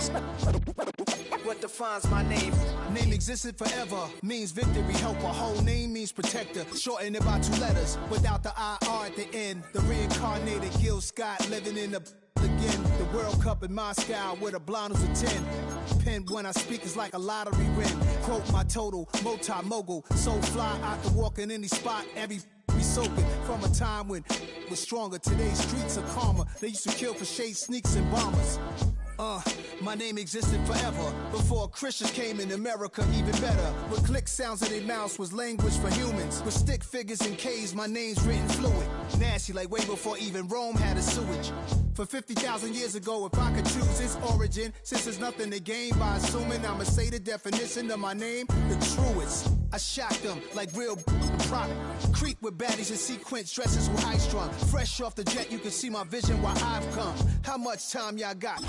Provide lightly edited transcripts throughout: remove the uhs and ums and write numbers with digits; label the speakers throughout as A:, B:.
A: ask, what defines my name? Name existed forever, means victory, helper. Whole name means protector. Shortened it by 2 letters, without the IR at the end. The reincarnated Gil Scott living in the again. The World Cup in Moscow with a blind who's a 10. Pen when I speak is like a lottery win. Quote my total, multi-mogul. So fly, I can walk in any spot, every be soaking. From a time when was stronger. Today's streets are calmer. They used to kill for shade sneaks and bombers. My name existed forever. Before Christians came in America, even better. With click sounds in their mouths was language for humans. With stick figures and K's, my name's written fluid. Nasty like way before even Rome had a sewage. For 50,000 years ago, if I could choose its origin, since there's nothing to gain by assuming I'ma say the definition of my name, the truest. I shocked them like real product. Creep with baddies in sequence, dresses with high strung. Fresh off the jet, you can see my vision while I've come. How much time y'all got?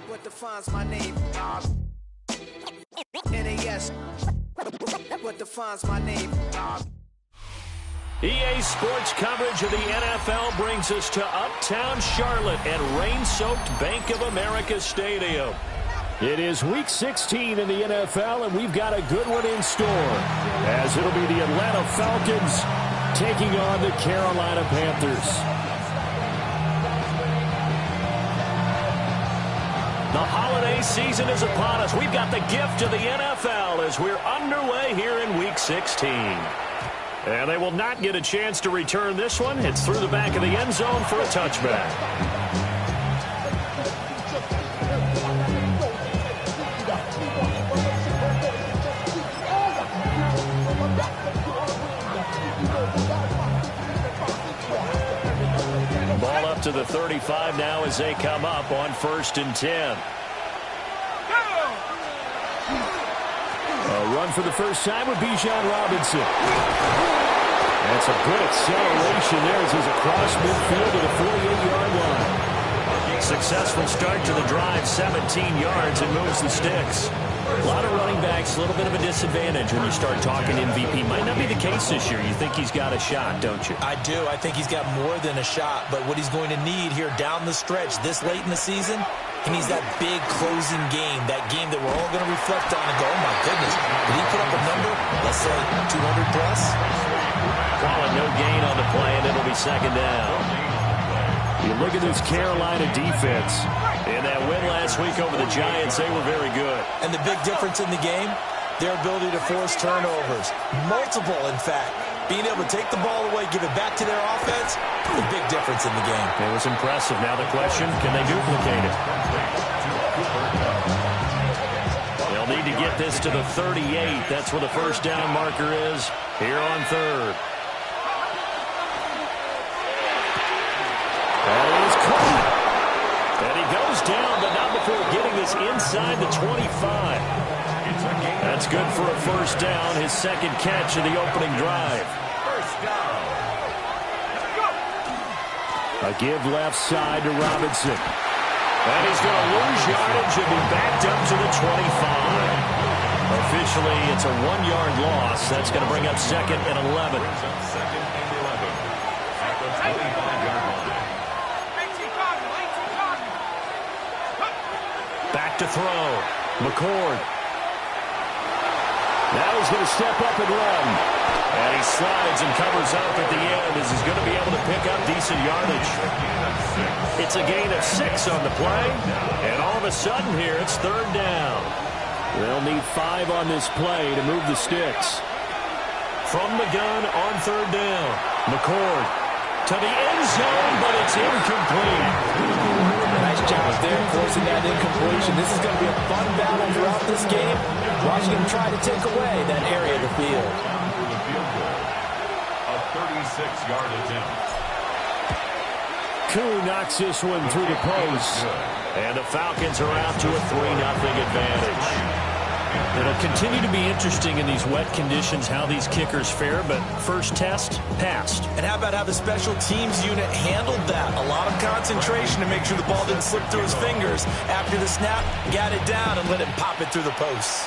A: What defines my name? NAS. What defines my name?
B: EA Sports coverage of the NFL brings us to Uptown Charlotte at rain-soaked Bank of America Stadium. It is Week 16 in the NFL, and we've got a good one in store, as it'll be the Atlanta Falcons taking on the Carolina Panthers. The holiday season is upon us. We've got the gift of the NFL as we're underway here in Week 16. And they will not get a chance to return this one. It's through the back of the end zone for a touchback. Ball up to the 35 now as they come up on 1st and 10. A run for the first time with Bijan Robinson. That's a good acceleration there as he's across midfield to the 48-yard line. Successful start to the drive, 17 yards, and moves the sticks. A lot of running backs, a little bit of a disadvantage when you start talking MVP. Might not be the case this year. You think he's got a shot, don't you?
C: I do. I think he's got more than a shot. But what he's going to need here down the stretch this late in the season, he needs that big closing game, that game that we're all going to reflect on and go, oh, my goodness, did he put up a number, let's say 200 plus?
B: Calling no gain on the play, and it'll be 2nd down. You look at this Carolina defense. In that win last week over the Giants, they were very good.
C: And the big difference in the game, their ability to force turnovers. Multiple, in fact. Being able to take the ball away, give it back to their offense, the big difference in the game.
B: It was impressive. Now the question, can they duplicate it? They'll need to get this to the 38. That's where the first down marker is here on 3rd. That is caught. And he goes down, but not before getting this inside the 25. That's good for a first down, his 2nd catch of the opening drive. A give left side to Robinson. And he's going to lose yardage and be backed up to the 25. Officially, it's a 1-yard loss. That's going to bring up 2nd and 11. Back to throw. McCord. Now he's going to step up and run. And he slides and covers up at the end as he's going to be able to pick up decent yardage. It's a gain of 6 on the play. And all of a sudden here, it's 3rd down. They'll need 5 on this play to move the sticks. From the gun on 3rd down. McCord to the end zone, but it's incomplete.
C: Nice job there forcing that incompletion. This is going to be a fun battle throughout this game. Watching him try to take away that area of the field.
D: A 36-yard attempt.
B: Koo knocks this one through the post. And the Falcons are out to a 3-0 advantage. It'll continue to be interesting in these wet conditions how these kickers fare, but first test, passed.
C: And how about how the special teams unit handled that? A lot of concentration to make sure the ball didn't slip through his fingers. After the snap, got it down and let him pop it through the posts.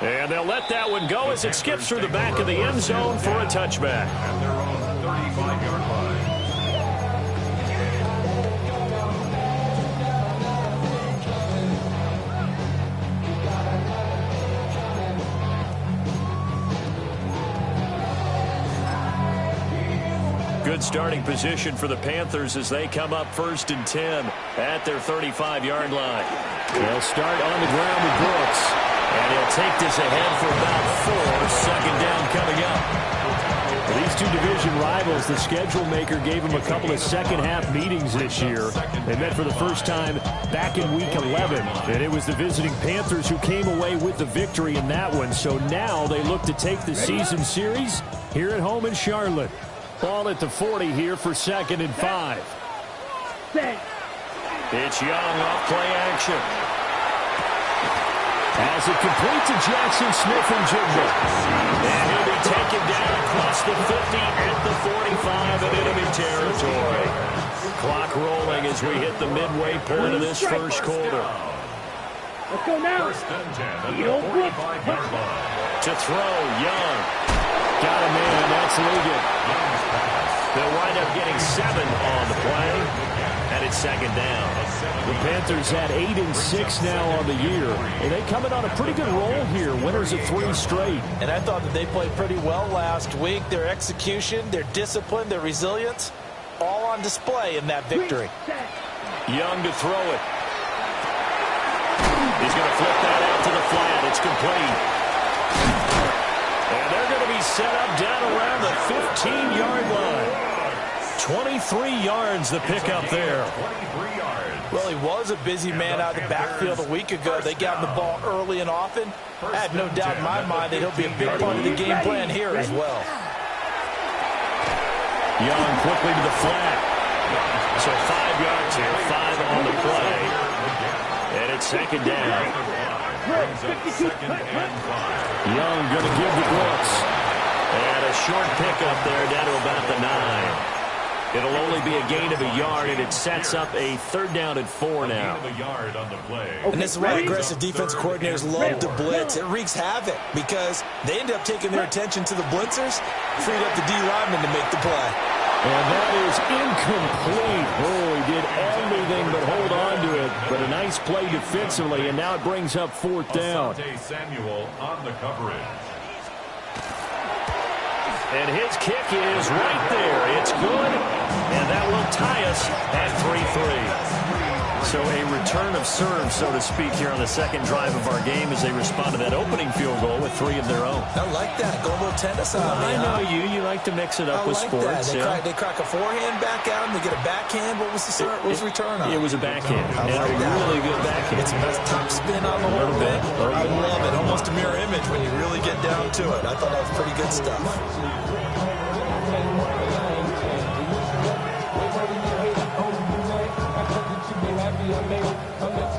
B: And they'll let that one go as it skips through the back of the end zone for a touchback.
D: At their own 35-yard line.
B: Good starting position for the Panthers as they come up 1st and 10 at their 35-yard line. They'll start on the ground with Brooks. And he'll take this ahead for about 4. Second down coming up.
E: For these two division rivals, the schedule maker gave them a couple of second-half meetings this year. They met for the first time back in Week 11. And it was the visiting Panthers who came away with the victory in that one. So now they look to take the season series here at home in Charlotte. Ball at the 40 here for 2nd and 5.
B: It's Young off play action.
E: As it complete to Jackson Smith and Jigba.
B: And he'll be taken down across the 50 at the 45 in enemy territory. Clock rolling as we hit the midway point of this first quarter.
F: Let's go now.
D: 1st and 10 at the 45-yard line.
B: To throw, Young.
E: Got a man, that's Ligon.
B: They'll wind up getting 7 on the play, and it's 2nd down.
E: The Panthers had 8 and 6 now on the year, and they come in on a pretty good roll here, winners of 3 straight.
C: And I thought that they played pretty well last week. Their execution, their discipline, their resilience, all on display in that victory.
B: Young to throw it. He's going to flip that out to the flat. It's complete. And they're going to be set up down around the 15-yard line. 23 yards the pickup there.
D: 23 yards.
C: Well, he was a busy man out of the backfield a week ago. They got him the ball early and often. I have no doubt in my mind that he'll be a big part of the game plan here as well.
B: Young quickly to the flat. So 5 yards here, 5 on the play. And it's 2nd down.
D: Brings up 2nd and 5.
E: Young going to give to Brooks.
B: And a short pickup there down to about the 9. It'll only be a gain of a yard, and it sets up a 3rd down and 4 now.
D: A yard on the play.
C: And this is why aggressive defensive coordinators love to blitz. It wreaks havoc because they end up taking their attention to the blitzers, freed up the D lineman to make the play.
E: And that is incomplete. Oh, he did everything but hold on to it. But a nice play defensively, and now it brings up 4th down.
D: Asante Samuel on the coverage.
B: And his kick is right there. It's good, and that will tie us at 3-3. So a return of serve, so to speak, here on the second drive of our game as they respond to that opening field goal with 3 of their own.
C: I like that. Go a little tennis on me.
B: I know you like to mix it up with sports.
C: They crack a forehand back out, and they get a backhand. What was the return on?
B: It was a backhand.
C: I like that.
B: Really good backhand.
C: It's a top spin on the whole thing. I love it. Almost a mirror image when you really get down to it. I thought that was pretty good stuff.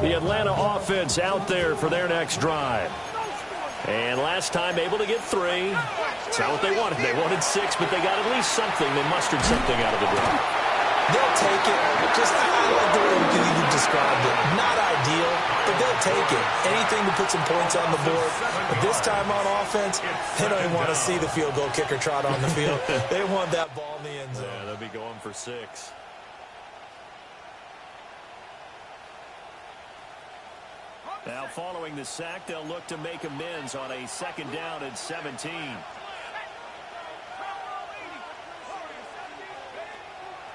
B: The Atlanta offense out there for their next drive. And last time able to get 3. It's not what they wanted. They wanted 6, but they got at least something. They mustered something out of the drive.
C: They'll take it. Just, I like the way you described it. Not ideal, but they'll take it. Anything to put some points on the board. But this time on offense, they don't even want to see the field goal kicker trot on the field. They want that ball in the end zone.
B: Yeah, they'll be going for 6. Now, following the sack, they'll look to make amends on a 2nd down and 17.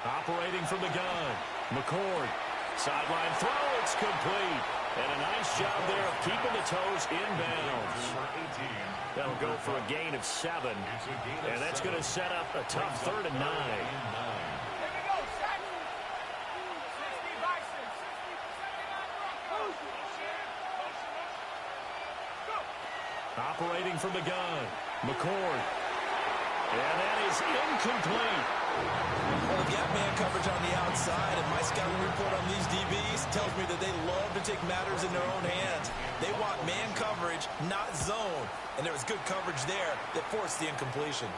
B: Operating from the gun, McCord. Sideline throw, it's complete. And a nice job there of keeping the toes inbounds. That'll go for a gain of 7. And that's going to set up a tough 3rd and 9. Operating from the gun, McCord. And that is incomplete.
C: Well, you got man coverage on the outside, and my scouting report on these DBs tells me that they love to take matters in their own hands. They want man coverage, not zone. And there was good coverage there that forced the incompletion.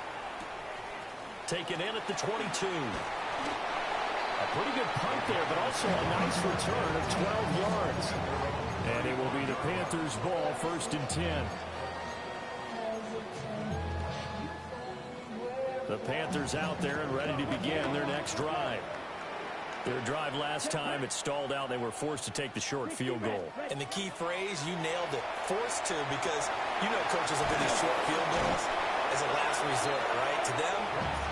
B: Taken in at the 22. A pretty good punt there, but also a nice return of 12 yards.
E: And it will be the Panthers' ball, 1st and 10. The Panthers out there and ready to begin their next drive. Their drive last time, it stalled out. They were forced to take the short field goal.
C: And the key phrase, you nailed it, forced to, because you know coaches look at these short field goals as a last resort, right? To them,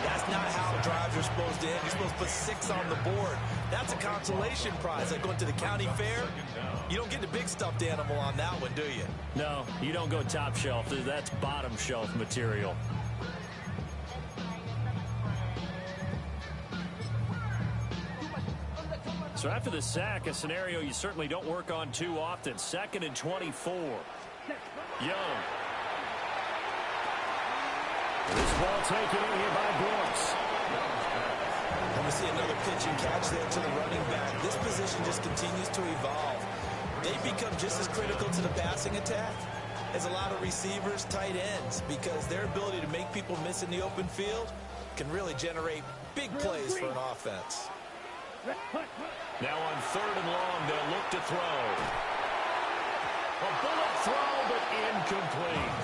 C: that's not how drives are supposed to end. You're supposed to put 6 on the board. That's a consolation prize. Like going to the county fair, you don't get the big stuffed animal on that one, do you?
E: No, you don't go top shelf. That's bottom shelf material. So after the sack, a scenario you certainly don't work on too often. 2nd and 24. Young. This ball taken in here by Brooks.
C: And we see another pitch and catch there to the running back. This position just continues to evolve. They become just as critical to the passing attack as a lot of receivers, tight ends, because their ability to make people miss in the open field can really generate big plays for an offense.
E: Now on 3rd and long, they'll look to throw. A bullet throw, but incomplete.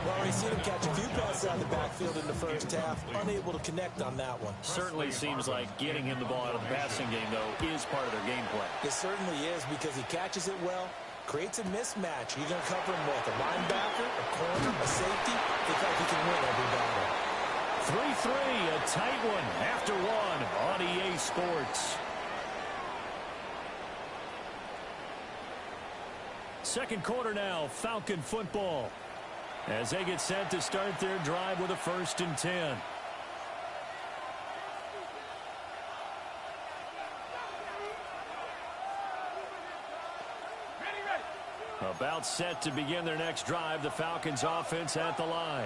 C: Well, we've seen him catch a few passes out of the backfield in the first half, unable to connect on that one.
E: Certainly seems like getting him the ball out of the passing game, though, is part of their game plan.
C: It certainly is, because he catches it well, creates a mismatch. You're going to cover him with a linebacker, a corner, a safety. They think he can win every battle.
E: 3-3, a tight one after one on EA Sports. Second quarter now, Falcon football, as they get set to start their drive with a 1st and 10. About set to begin their next drive, the Falcons offense at the line.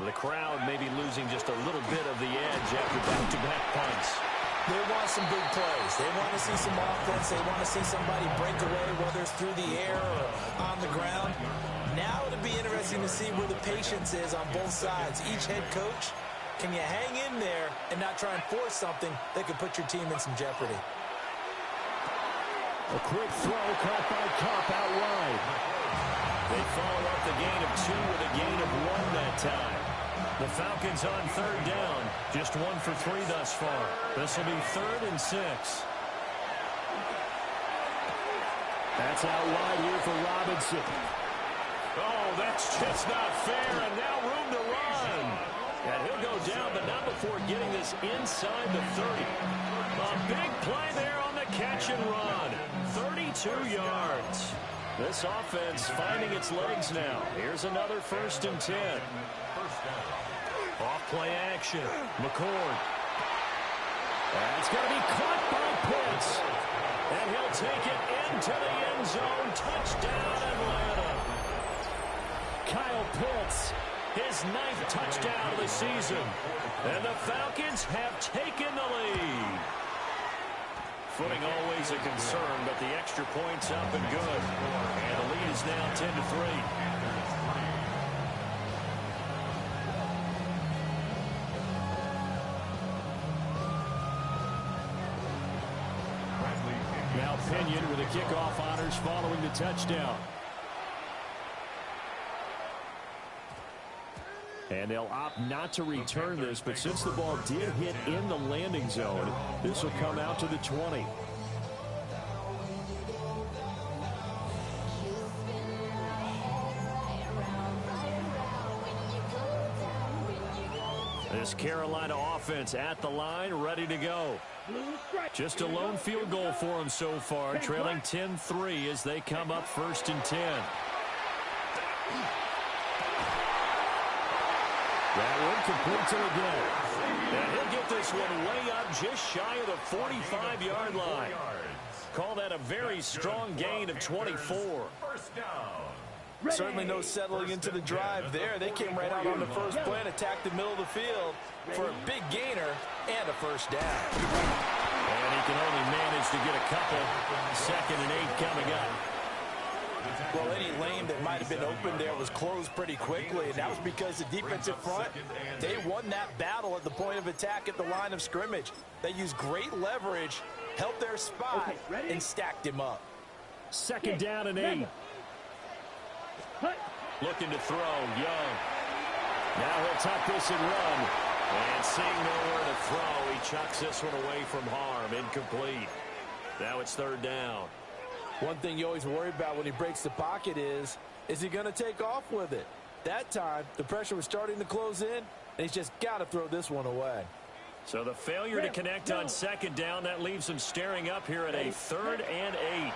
E: The crowd may be losing just a little bit of the edge after back-to-back punts.
C: They want some big plays. They want to see some offense. They want to see somebody break away, whether it's through the air or on the ground. Now it'll be interesting to see where the patience is on both sides. Each head coach, can you hang in there and not try and force something that could put your team in some jeopardy?
E: A quick throw caught by Cup out wide. They follow up the gain of 2 with a gain of 1 that time. The Falcons on 3rd down, just 1 for 3 thus far. This will be 3rd and 6. That's out wide here for Robinson. Oh, that's just not fair, and now room to run. And he'll go down, but not before getting this inside the 30. A big play there on the catch and run. 32 yards. This offense finding its legs now. Here's another 1st and 10. Off-play action. McCord. That's going to be caught by Pitts. And he'll take it into the end zone. Touchdown, Atlanta. Kyle Pitts, his 9th touchdown of the season. And the Falcons have taken the lead. Footing always a concern, but the extra point's up and good. And the lead is now 10-3. Now Pinion with the kickoff honors following the touchdown. And they'll opt not to return this, but since the ball did hit in the landing zone, this will come out to the 20. This Carolina offense at the line, ready to go. Just a lone field goal for them so far, trailing 10-3 as they come up 1st and 10. That one completes it again. And he'll get this one way up just shy of the 45-yard line. Call that a very strong gain of 24.
C: Certainly no settling into the drive there. They came right out on the first play and attacked the middle of the field for a big gainer and a 1st down.
E: And he can only manage to get a couple. 2nd and 8 coming up.
C: Well, any lane that might have been open there was closed pretty quickly, and that was because the defensive front, they won that battle at the point of attack at the line of scrimmage. They used great leverage, helped their spot, and stacked him up.
E: 2nd down and 8. Looking to throw, Young.
B: Now he'll tuck this and run. And seeing nowhere to throw, he chucks this one away from harm. Incomplete. Now it's third down.
C: One thing you always worry about when he breaks the pocket is he going to take off with it? That time, the pressure was starting to close in, and he's just got to throw this one away.
B: So the failure to connect on second down, that leaves him staring up here at a 3rd and 8.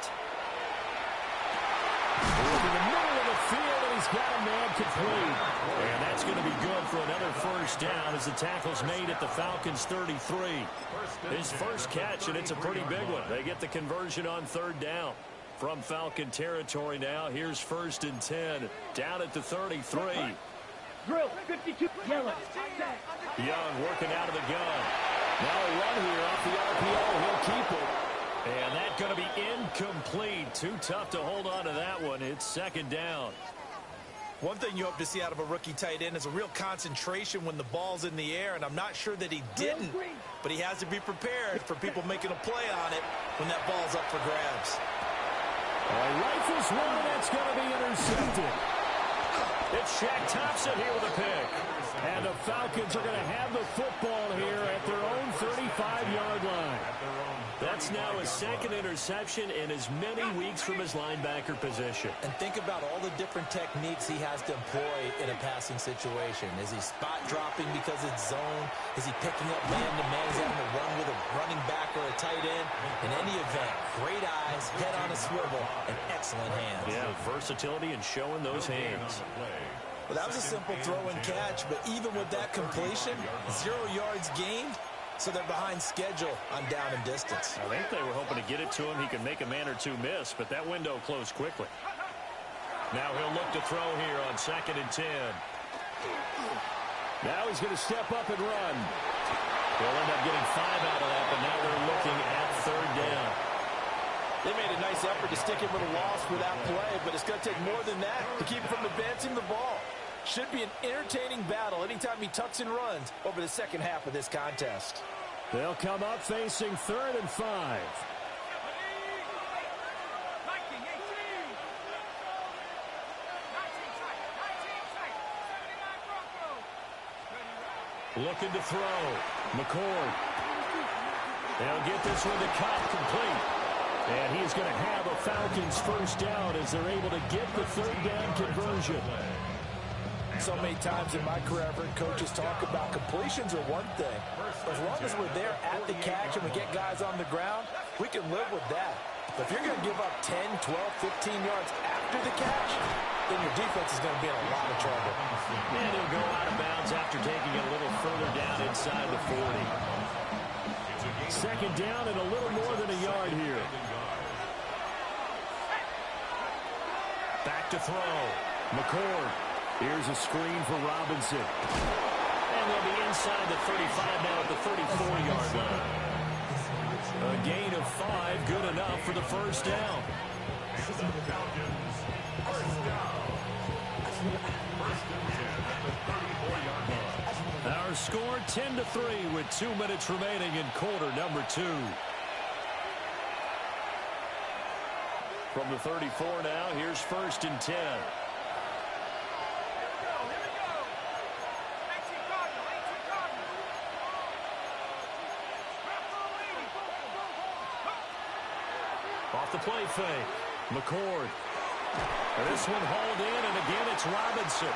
E: In the middle of the field, and he's got a man complete.
B: And that's going to be good for another first down as the tackle's made at the Falcons' 33. His first catch, and it's a pretty big one. They get the conversion on third down. From Falcon territory now, here's 1st and 10. Down at the 33.
F: Drill, 52, yellow.
B: Young working out of the gun. Now a run here off the RPO. He'll keep it. And that's going to be incomplete. Too tough to hold on to that one. It's 2nd down.
C: One thing you hope to see out of a rookie tight end is a real concentration when the ball's in the air, and I'm not sure that he didn't, but he has to be prepared for people making a play on it when that ball's up for grabs.
E: Rifles one, that's going to be intercepted.
B: It's Shaq Thompson here with a pick.
E: And the Falcons are going to have the football here at their own 35-yard line.
B: That's now his 2nd interception in as many weeks from his linebacker position.
C: And think about all the different techniques he has to employ in a passing situation. Is he spot dropping because it's zone? Is he picking up man-to-man? Is he having to run with a running back or a tight end? In any event, great eyes, head on a swivel, and excellent hands.
B: Yeah, versatility and showing those hands.
C: Well, that was a simple throw and catch, but even with that completion, 0 yards gained. So they're behind schedule on down and distance.
B: I think they were hoping to get it to him. He could make a man or two miss, but that window closed quickly. Now he'll look to throw here on 2nd and 10.
E: Now he's going to step up and run.
B: They'll end up getting 5 out of that, but now they're looking at 3rd down.
C: They made a nice effort to stick him with a loss for that play, but it's going to take more than that to keep him from advancing the ball. Should be an entertaining battle anytime he tucks and runs over the second half of this contest.
E: They'll come up facing 3rd and 5.
B: Looking to throw. McCord. They'll get this one to Cobb complete.
E: And he's going to have a Falcons first down as they're able to get the 3rd down conversion.
C: So many times in my career, I've heard coaches talk about completions are one thing. As long as we're there at the catch and we get guys on the ground, we can live with that. But if you're going to give up 10, 12, 15 yards after the catch, then your defense is going to be in a lot of trouble.
B: And he'll go out of bounds after taking it a little further down inside the 40.
E: 2nd down and a little more than a yard here.
B: Back to throw.
E: McCord. Here's a screen for Robinson.
B: And they'll be inside the 35 now at the 34-yard line. A gain of 5, good enough for the first down. Our score 10-3 with 2 minutes remaining in quarter number 2. From the 34 now, here's 1st and 10. Off the play fake. McCord. This one hauled in, and again it's Robinson.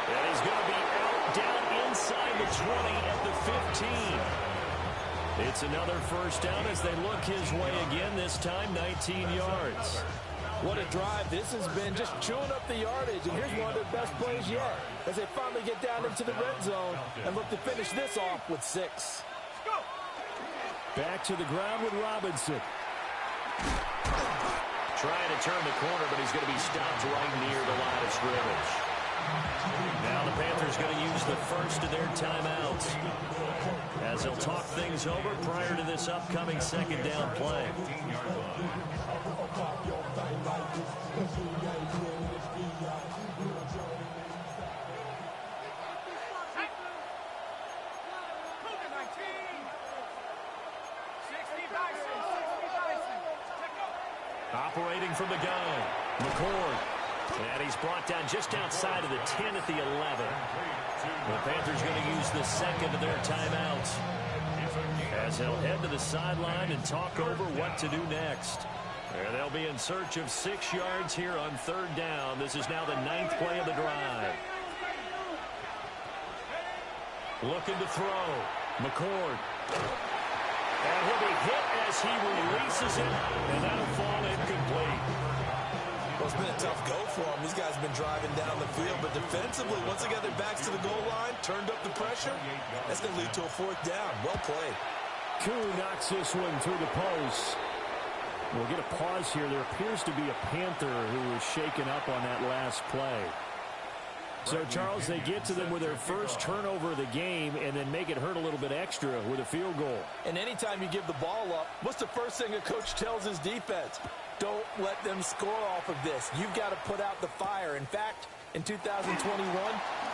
B: And he's going to be out down inside the 20 at the 15. It's another first down as they look his way again, this time 19 yards.
C: What a drive this has been, just chewing up the yardage. And here's one of their best plays yet as they finally get down into the red zone and look to finish this off with 6.
E: Back to the ground with Robinson.
B: Trying to turn the corner, but he's going to be stopped right near the line of scrimmage. Now the Panthers going to use the first of their timeouts as they'll talk things over prior to this upcoming 2nd down play. Operating from the gun. McCord And he's brought down just outside of the 10 at the 11. The Panthers going to use the second of their timeouts, as they'll head to the sideline and talk over what to do next. And they'll be in search of 6 yards here on 3rd down. This is now the 9th play of the drive. Looking to throw. McCord. And he'll be hit as he releases it, and that'll fall incomplete.
C: Well, it's been a tough go for them. These guys have been driving down the field, but defensively, once they got their backs to the goal line, turned up the pressure, that's going to lead to a 4th down. Well played.
E: Koo knocks this one through the post. We'll get a pause here. There appears to be a Panther who was shaken up on that last play. So, Charles, they get to them with their first turnover of the game and then make it hurt a little bit extra with a field goal.
C: And anytime you give the ball up, what's the first thing a coach tells his defense? Don't let them score off of this. You've got to put out the fire. In fact, in 2021,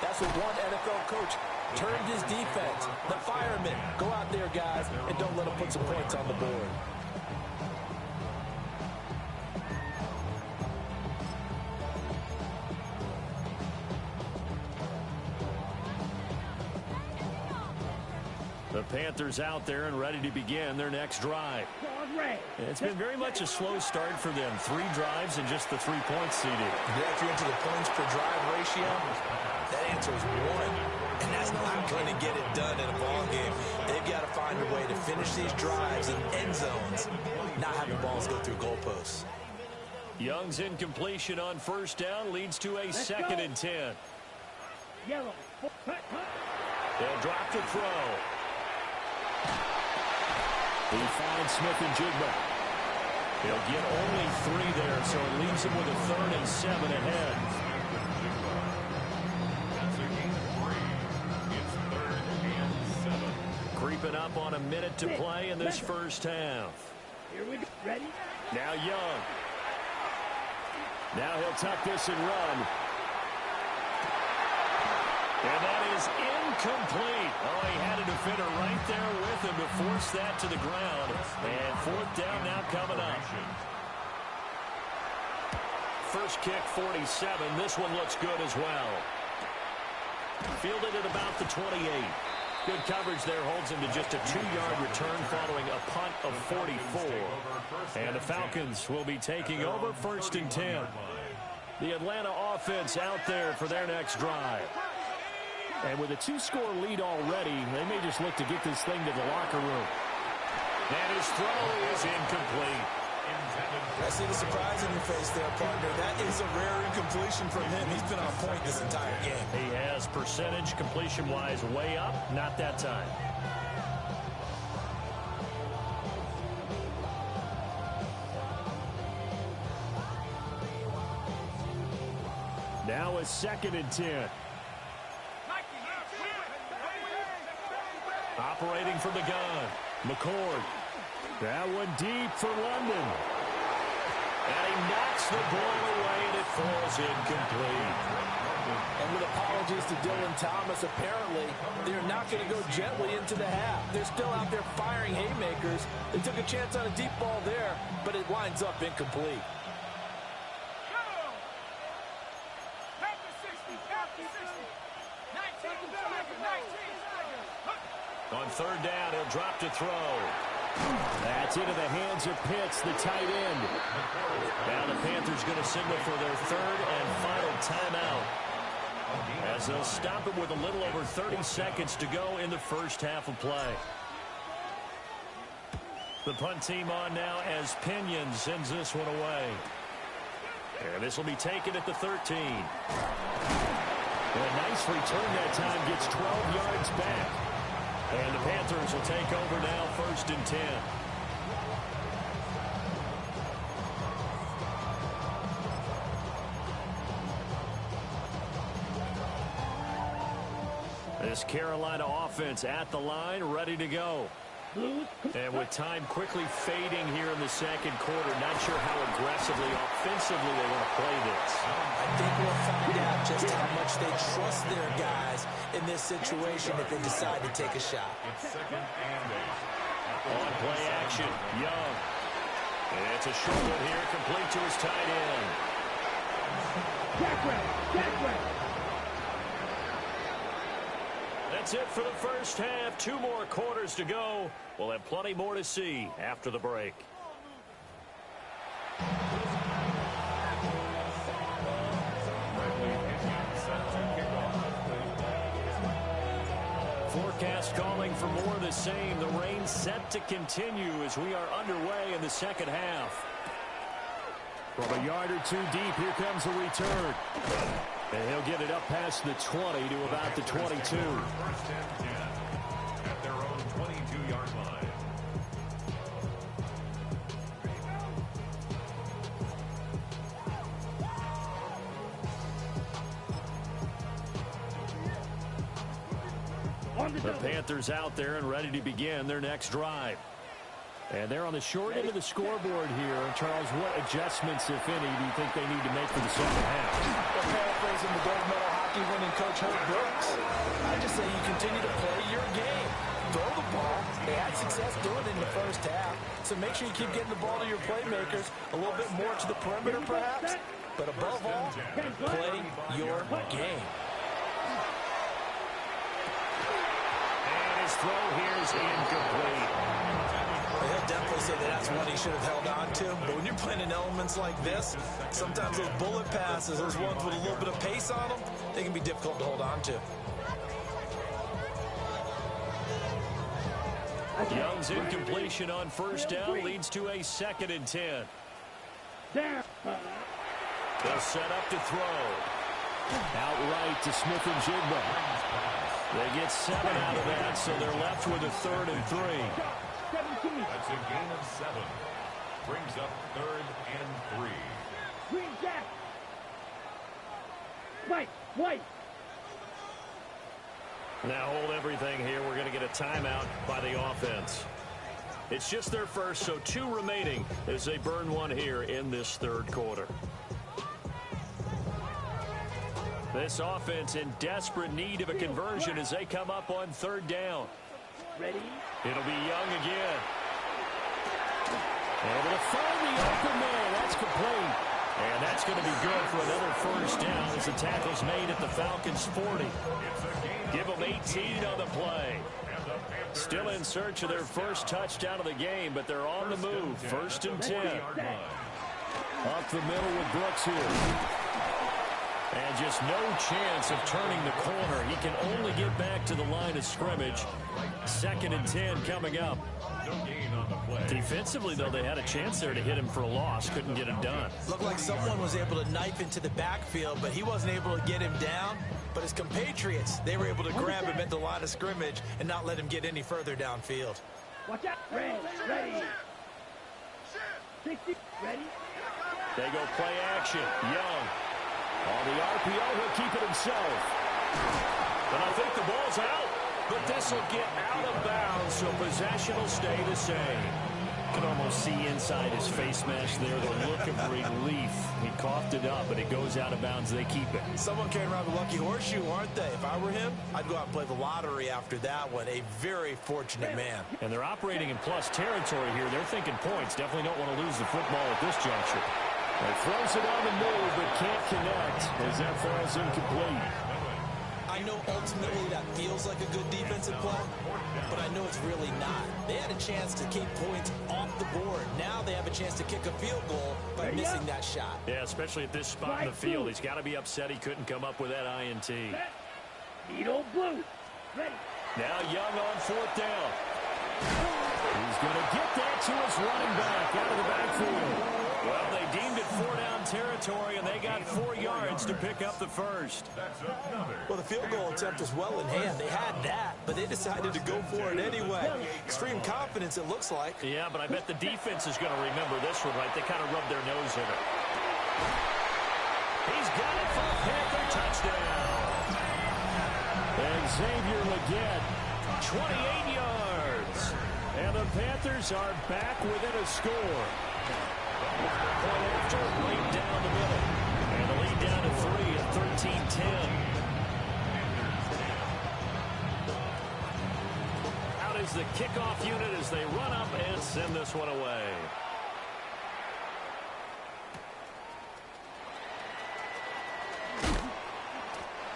C: that's what one NFL coach turned his defense. The firemen. Go out there, guys, and don't let them put some points on the board.
B: The Panthers out there and ready to begin their next drive. It's been very much a slow start for them. 3 drives and just the 3 points seeded.
C: Yeah, if you're into the points per drive ratio, that answer is 1. And that's not going to get it done in a ball game. They've got to find a way to finish these drives in end zones, not having balls go through goalposts.
B: Young's incompletion on 1st down leads to a 2nd and 10.
F: Yellow.
B: They'll drop the throw.
E: He finds Smith and Jigba.
B: He'll get only 3 there, so it leaves him with a 3rd and 7 ahead. Creeping up on a minute to play in this first half.
F: Here we go. Ready?
B: Now Young. Now he'll tuck this and run. And that is incomplete. Oh, he had a defender right there with him to force that to the ground. And 4th down now coming up. First kick, 47. This one looks good as well. Fielded at about the 28. Good coverage there, holds him to just a 2-yard return following a punt of 44. And the Falcons will be taking over 1st and 10. The Atlanta offense out there for their next drive. And with a 2-score lead already, they may just look to get this thing to the locker room. And his throw is incomplete.
C: I see the surprise in your face there, partner. That is a rare incompletion from him. He's been on point this entire game.
B: He has percentage completion-wise way up. Not that time.
E: Now a 2nd and 10.
B: Operating from the gun. McCord.
E: That one deep for London.
B: And he knocks the ball away and it falls incomplete.
C: And with apologies to Dylan Thomas, apparently they're not going to go gently into the half. They're still out there firing haymakers. They took a chance on a deep ball there, but it winds up incomplete.
B: On 3rd down, he'll drop to throw.
E: That's into the hands of Pitts, the tight end.
B: Now the Panthers going to signal for their 3rd and final timeout, as they'll stop it with a little over 30 seconds to go in the first half of play. The punt team on now as Pinion sends this one away. And this will be taken at the 13.
E: And a nice return that time, gets 12 yards back.
B: And the Panthers will take over now 1st and 10. This Carolina offense at the line, ready to go. And with time quickly fading here in the 2nd quarter, not sure how aggressively, offensively they want to play this.
C: I think we'll find out just how much they trust their guys in this situation if they decide to take a shot.
B: On play action, Young. And it's a short one here, complete to his tight end.
F: Jack round. Jack round.
B: That's it for the first half. 2 more quarters to go. We'll have plenty more to see after the break. Forecast calling for more of the same. The rain set to continue as we are underway in the second half.
E: From a yard or 2 deep, here comes a return. And he'll get it up past the 20 to about the 22.
D: First and 10 at their own 22-yard line.
B: The Panthers out there and ready to begin their next drive.
E: And they're on the short end of the scoreboard here. Charles, what adjustments, if any, do you think they need to make for the second half?
C: Well, paraphrasing the gold medal hockey winning coach Herb Brooks, I just say you continue to play your game. Throw the ball. They had success doing it in the first half. So make sure you keep getting the ball to your playmakers a little bit more to the perimeter perhaps. But above all, play your game.
B: And his throw here is incomplete.
C: He'll definitely say that's one he should have held on to. But when you're playing in elements like this, sometimes those bullet passes, those ones with a little bit of pace on them, they can be difficult to hold on to.
B: Young's incompletion on first down leads to a 2nd and 10.
F: There.
B: They'll set up to throw.
E: Outright to Smith and Jigba.
B: They get 7 out of that, so they're left with a 3rd and 3.
F: 17.
D: That's a gain of 7. Brings up 3rd and 3.
F: Green Jack. White. White.
B: Now hold everything here. We're going to get a timeout by the offense. It's just their first, so 2 remaining as they burn one here in this 3rd quarter. This offense in desperate need of a conversion as they come up on 3rd down.
F: Ready.
B: It'll be Young again. Able to find the open man. That's complete. And that's going to be good for another first down as the tackle's made at the Falcons' 40. Give them 18 on the play. Still in search of their first touchdown of the game, but they're on the move. 1st and 10.
E: Up the middle with Brooks here.
B: And just no chance of turning the corner. He can only get back to the line of scrimmage. 2nd and 10 coming up. Defensively, though, they had a chance there to hit him for a loss. Couldn't get it done.
C: Looked like someone was able to knife into the backfield, but he wasn't able to get him down. But his compatriots, they were able to grab him at the line of scrimmage and not let him get any further downfield.
F: Watch out. Ready. Ready. 60. Ready.
B: They go play action. Young.
E: On the RPO, he'll keep it himself.
B: But I think the ball's out. But this will get out of bounds, so possession will stay the same. You can almost see inside his face mask there the look of relief. He coughed it up, but it goes out of bounds. They keep it.
C: Someone carrying around the lucky horseshoe, aren't they? If I were him, I'd go out and play the lottery after that one. A very fortunate man.
B: And they're operating in plus territory here. They're thinking points. Definitely don't want to lose the football at this juncture.
E: He throws it on the move, but can't connect as that falls incomplete.
C: I know ultimately that feels like a good defensive play, but I know it's really not. They had a chance to keep points off the board. Now they have a chance to kick a field goal by missing that shot.
B: Yeah, especially at this spot in the field. He's got to be upset he couldn't come up with that INT.
F: Needle blue. Ready.
B: Now Young on 4th down.
E: He's going to get that to his running back out of the backfield.
B: Well, they deemed it 4-down territory, and they got 4 yards to pick up the first.
C: Well, the field goal attempt was well in hand. They had that, but they decided to go for it anyway. Extreme confidence, it looks like.
B: Yeah, but I bet the defense is going to remember this one, right? They kind of rubbed their nose in it. He's got it for a Panther touchdown.
E: And Xavier Legette,
B: 28 yards. And the Panthers are back within a score. Point after, right down the middle. And the lead down to 3 at 13-10. Out is the kickoff unit as they run up and send this one away.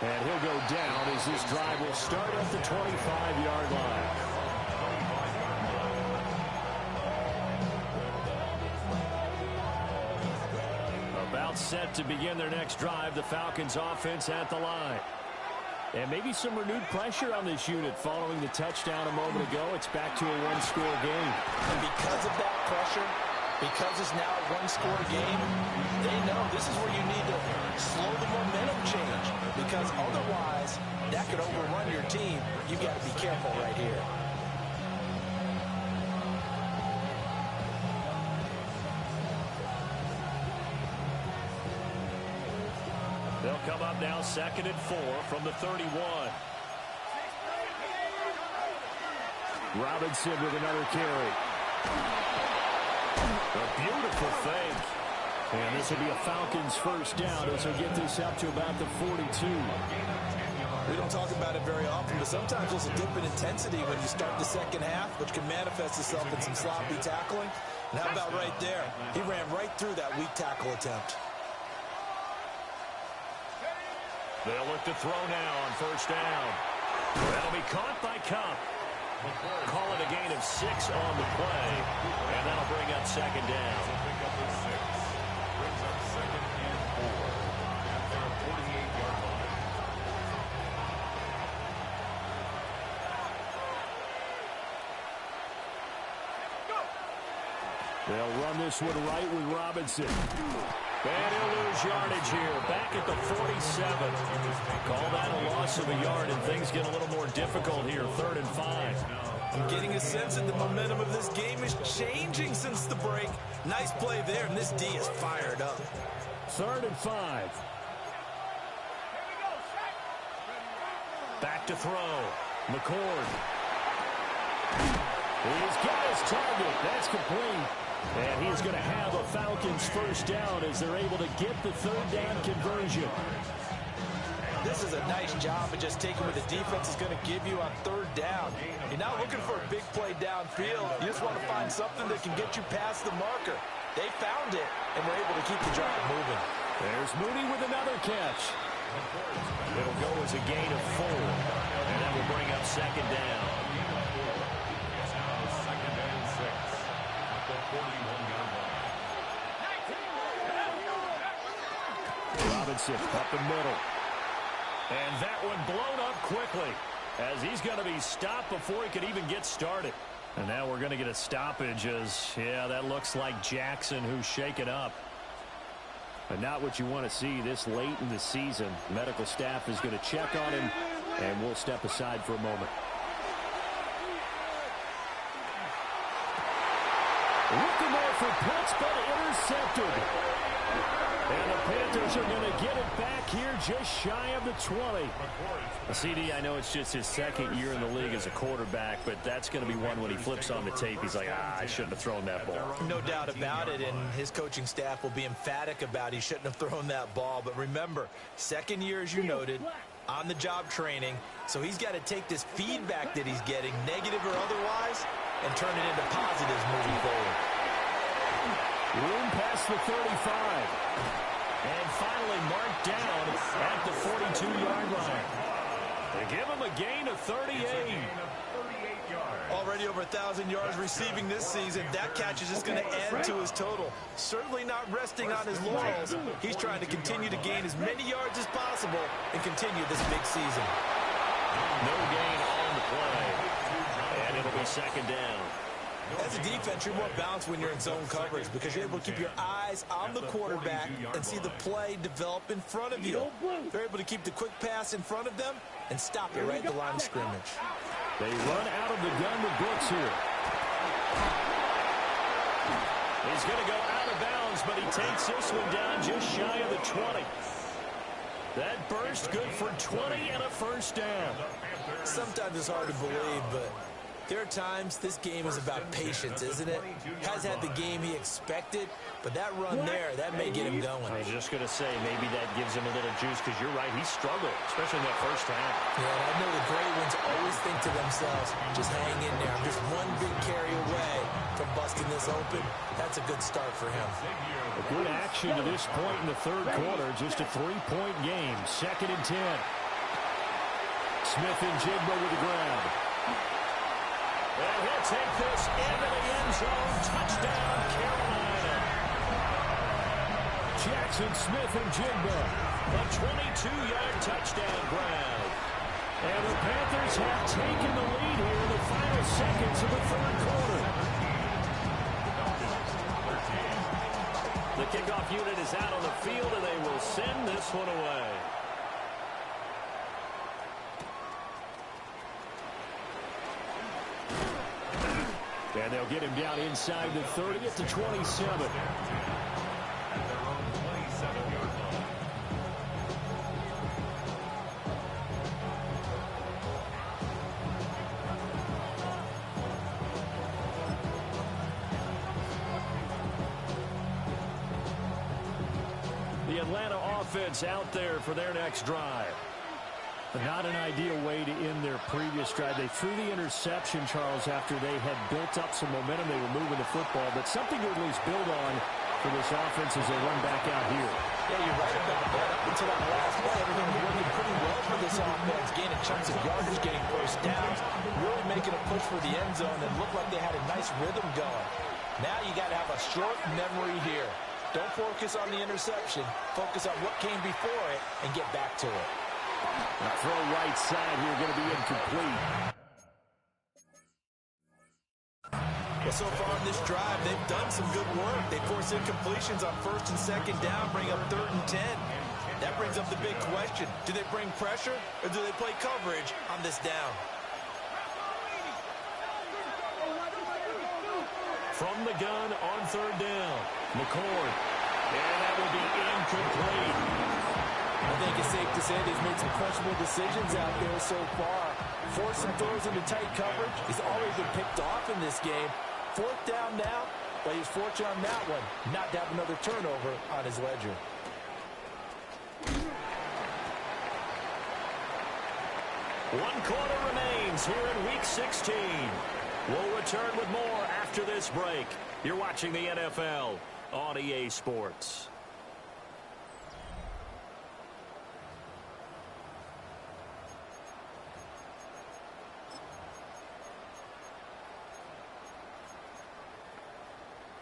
E: And he'll go down as this drive will start at the 25-yard line. About set to begin their next drive, the Falcons offense at the line. And maybe some renewed pressure on this unit following the touchdown a moment ago. It's back to a one-score game.
C: And because of that pressure, because it's now a one-score game, they know this is where you need to slow the momentum change, because otherwise that could overrun your team. You've got to be careful right here.
E: They'll come up now 2nd and 4 from the 31. Robinson with another carry. A beautiful fake. And this will be a Falcons first down as they get this up to about the 42.
C: We don't talk about it very often, but sometimes there's a dip in intensity when you start the second half, which can manifest itself in some sloppy tackling. And how about right there? He ran right through that weak tackle attempt.
E: They'll look to throw now on first down. That'll be caught by Cup. Call it a gain of 6 on the play, and that'll bring up second down.
D: Pick up the 6. Brings up 2nd and 4 at their 48-yard line.
E: They'll run this one right with Robinson. And he'll lose yardage here, back at the 47. Call that a loss of a yard, and things get a little more difficult here, 3rd and 5.
C: I'm getting a sense that the momentum of this game is changing since the break. Nice play there, and this D is fired up.
E: 3rd and 5. Back to throw. McCord. He's got his target. That's complete. And he's going to have a Falcons first down as they're able to get the 3rd down conversion.
C: This is a nice job of just taking what the defense is going to give you on 3rd down. You're not looking for a big play downfield. You just want to find something that can get you past the marker. They found it, and were able to keep the drive moving.
E: There's Mooney with another catch. It'll go as a gain of 4, and that will bring up second down. Robinson up the middle. And that one blown up quickly as he's going to be stopped before he could even get started. And now we're going to get a stoppage as, yeah, that looks like Jackson who's shaken up. But not what you want to see this late in the season. Medical staff is going to check on him, and we'll step aside for a moment. Looking there for Pitts, but intercepted. And the Panthers are going to get it back here just shy of the 20. CD, I know it's just his 2nd year in the league as a quarterback, but that's going to be one when he flips on the tape. He's like, I shouldn't have thrown that ball.
C: No doubt about it, and his coaching staff will be emphatic about he shouldn't have thrown that ball. But remember, 2nd year, as you noted, on-the-job training, so he's got to take this feedback that he's getting, negative or otherwise, and turn it into positives moving forward.
E: Room past the 35. And finally marked down at the 42-yard line. They give him a gain of 38.
C: Already over 1,000 yards receiving this season. That catch is just going to add to his total. Certainly not resting on his laurels. He's trying to continue to gain as many yards as possible and continue this big season.
E: No gain on the play. And it'll be second down.
C: As a defense, you're more balanced when you're in zone coverage because you're able to keep your eyes on the quarterback and see the play develop in front of you. They're able to keep the quick pass in front of them and stop it right at the line of scrimmage.
E: They run out of the gun with Brooks here. He's going to go out of bounds, but he takes this one down just shy of the 20. That burst good for 20 and a first down.
C: Sometimes it's hard to believe, but there are times this game is about patience, isn't it? Has had the game he expected, but that run there, that may get him going.
E: I was just going to say, maybe that gives him a little juice, because you're right, he struggled, especially in that first half.
C: Yeah, and I know the great ones always think to themselves, just hang in there. I'm just one big carry away from busting this open. That's a good start for him.
E: A good action to this point in the third quarter, just a 3-point game, 2nd and 10. Smith-Njigba with the grab.
B: And he'll take this into the end zone. Touchdown, Carolina.
E: Jackson Smith-Njigba.
B: A 22-yard touchdown grab.
E: And the Panthers have taken the lead here in the final seconds of the third quarter.
B: The kickoff unit is out on the field, and they will send this one away.
E: And they'll get him down inside the 30 at the 27.
B: The Atlanta offense out there for their next drive.
E: Not an ideal way to end their previous drive. They threw the interception, Charles, after they had built up some momentum. They were moving the football, but something to at least build on for this offense as they run back out here.
C: Yeah, you're right about that. Up until that last play, everything was working pretty well for this offense, gaining chunks of yardage, getting first downs, really making a push for the end zone, and looked like they had a nice rhythm going. Now you got to have a short memory here. Don't focus on the interception. Focus on what came before it and get back to it.
E: Throw right side here, going to be incomplete.
C: Well, so far on this drive, they've done some good work. They force incompletions on first and second down, bring up 3rd and 10. That brings up the big question. Do they bring pressure or do they play coverage on this down?
B: From the gun on 3rd down, McCord. And that will be incomplete.
C: I think it's safe to say they've made some questionable decisions out there so far. Forcing throws into tight coverage. He's already been picked off in this game. 4th down now, but he's fortunate on that one not to have another turnover on his ledger.
B: One quarter remains here in Week 16. We'll return with more after this break. You're watching the NFL on EA Sports.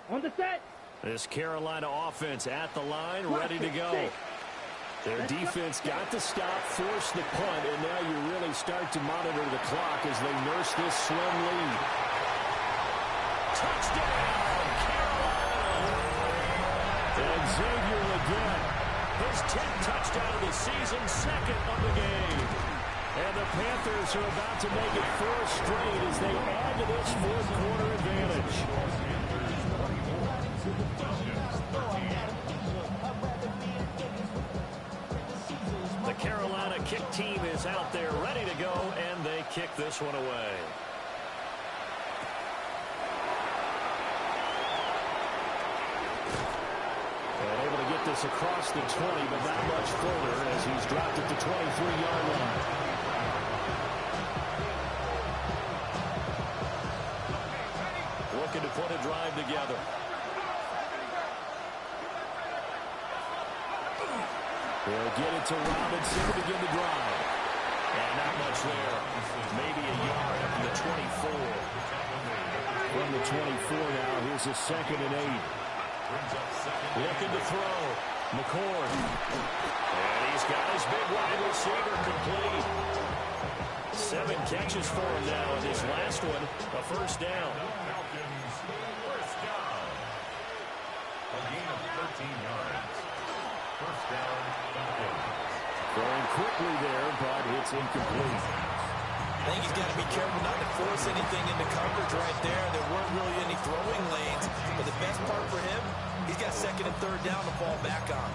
F: On the set.
B: This Carolina offense at the line, ready to go. Their defense got the stop, forced the punt, and now you really start to monitor the clock as they nurse this slim lead. Touchdown, Carolina!
E: And Xavier again.
B: His 10th touchdown of the season, 2nd of the game.
E: And the Panthers are about to make it 4 straight as they add to this 4th quarter advantage.
B: The Carolina kick team is out there ready to go, and they kick this one away.
E: And able to get this across the 20, but not much further as he's dropped at the 23-yard line.
B: Looking to put a drive together.
E: They'll get it to Robinson to begin the drive.
B: And not much there. Maybe a yard up to the 24.
E: From the 24 now, here's a 2nd and 8.
B: Looking to throw. McCord. And he's got his big wide receiver complete. 7 catches for him now, and his last one, a 1st down.
D: Falcons, 1st down. A gain of 13 yards. 1st down, Falcons.
E: Going quickly there, but it's incomplete.
C: I think he's got to be careful not to force anything into coverage right there. There weren't really any throwing lanes, but the best part for him, he's got 2nd and 3rd down to fall back on.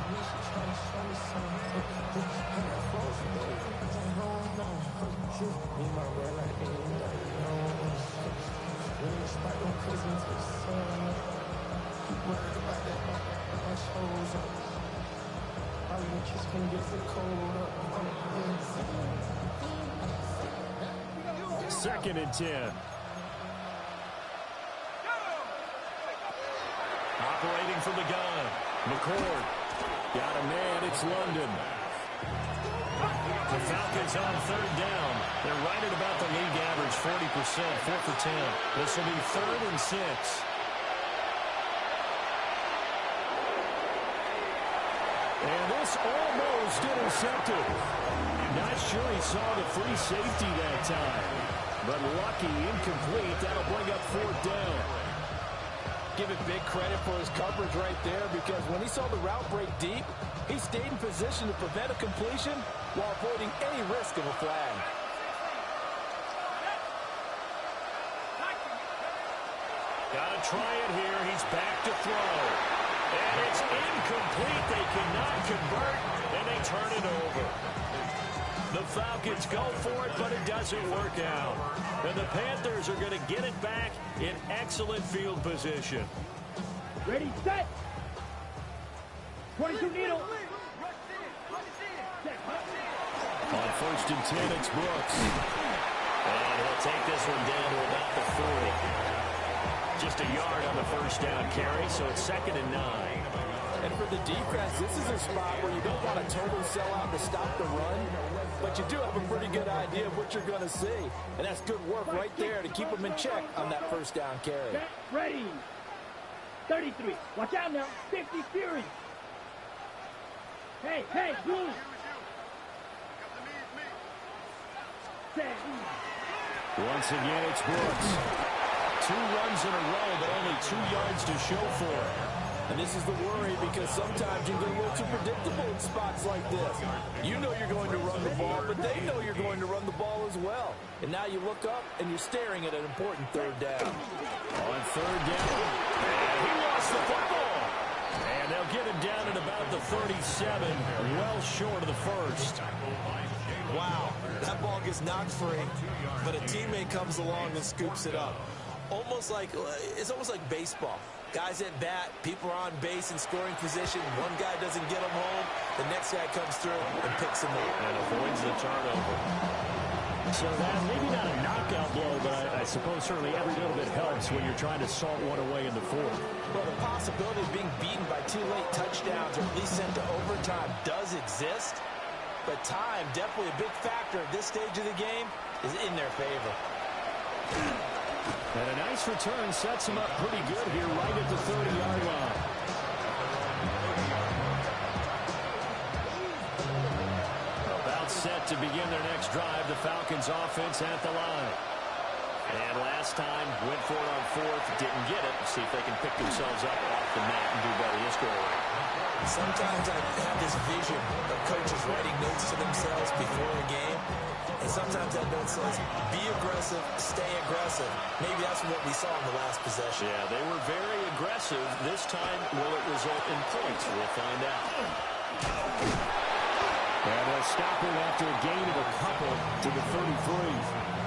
E: Second and 10.
B: Operating from the gun. McCord.
E: Got a man, it's London.
B: The Falcons on 3rd down. They're right at about the league average, 40%, 4 for 10. This will be 3rd and 6.
E: And this almost intercepted. Not sure he saw the free safety that time. But lucky, incomplete. That'll bring up 4th down.
C: Give it big credit for his coverage right there, because when he saw the route break deep, he stayed in position to prevent a completion while avoiding any risk of a flag.
B: Gotta try it here. He's back to throw. And it's incomplete. They cannot convert, and they turn it over. The Falcons go for it, but it doesn't work out. And the Panthers are going to get it back in excellent field position.
F: Ready, set. 22 needle.
E: On 1st and 10, it's Brooks.
B: And he'll take this one down to about the 40. Just a yard on the 1st down carry, so it's 2nd and 9.
C: And for the defense, this is a spot where you don't want a total sellout to stop the run, but you do have a pretty good idea of what you're going to see. And that's good work right there to keep them in check on that 1st down carry.
F: Set, ready. 33. Watch out now. 50 Fury. Hey, hey, blue. Set.
E: Once again, it's Brooks.
B: 2 runs in a row, but only 2 yards to show for it.
C: And this is the worry, because sometimes you get a little too predictable in spots like this. You know you're going to run the ball, but they know you're going to run the ball as well. And now you look up, and you're staring at an important 3rd down.
E: On 3rd down.
B: And he lost the football. And they'll get him down at about the 37, well short of the 1st.
C: Wow, that ball gets knocked free, but a teammate comes along and scoops it up. It's almost like baseball. Guys at bat, people are on base in scoring position. One guy doesn't get him home. The next guy comes through and picks him up.
B: And avoids the turnover.
E: So that maybe not a knockout blow, but I suppose certainly every little bit helps when you're trying to salt one away in the 4th.
C: Well, the possibility of being beaten by 2 late touchdowns or at least sent to overtime does exist. But time, definitely a big factor at this stage of the game, is in their favor.
E: And a nice return sets him up pretty good here right at the 30-yard line. About set to begin their next drive, the Falcons offense at the line. And last time, went for it on 4th, didn't get it. See if they can pick themselves up off the mat and do better this go around.
C: Sometimes I have this vision of coaches writing notes to themselves before a game. And sometimes that note says, be aggressive, stay aggressive. Maybe that's what we saw in the last possession.
B: Yeah, they were very aggressive. This time, will it result in points? We'll find out.
E: And they'll stop him after a gain of a couple to the 33.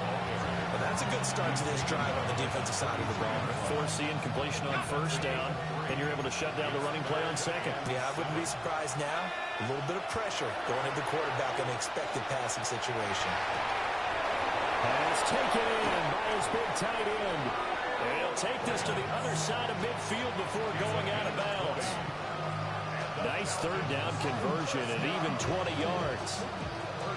C: Well, that's a good start to this drive on the defensive side of the ball.
B: Forcing completion on 1st down, and you're able to shut down the running play on 2nd.
C: Yeah, I wouldn't be surprised now. A little bit of pressure going into the quarterback in an expected passing situation.
E: Pass taken in by his big tight end.
B: And he'll take this to the other side of midfield before going out of bounds. Nice 3rd down conversion at even 20 yards.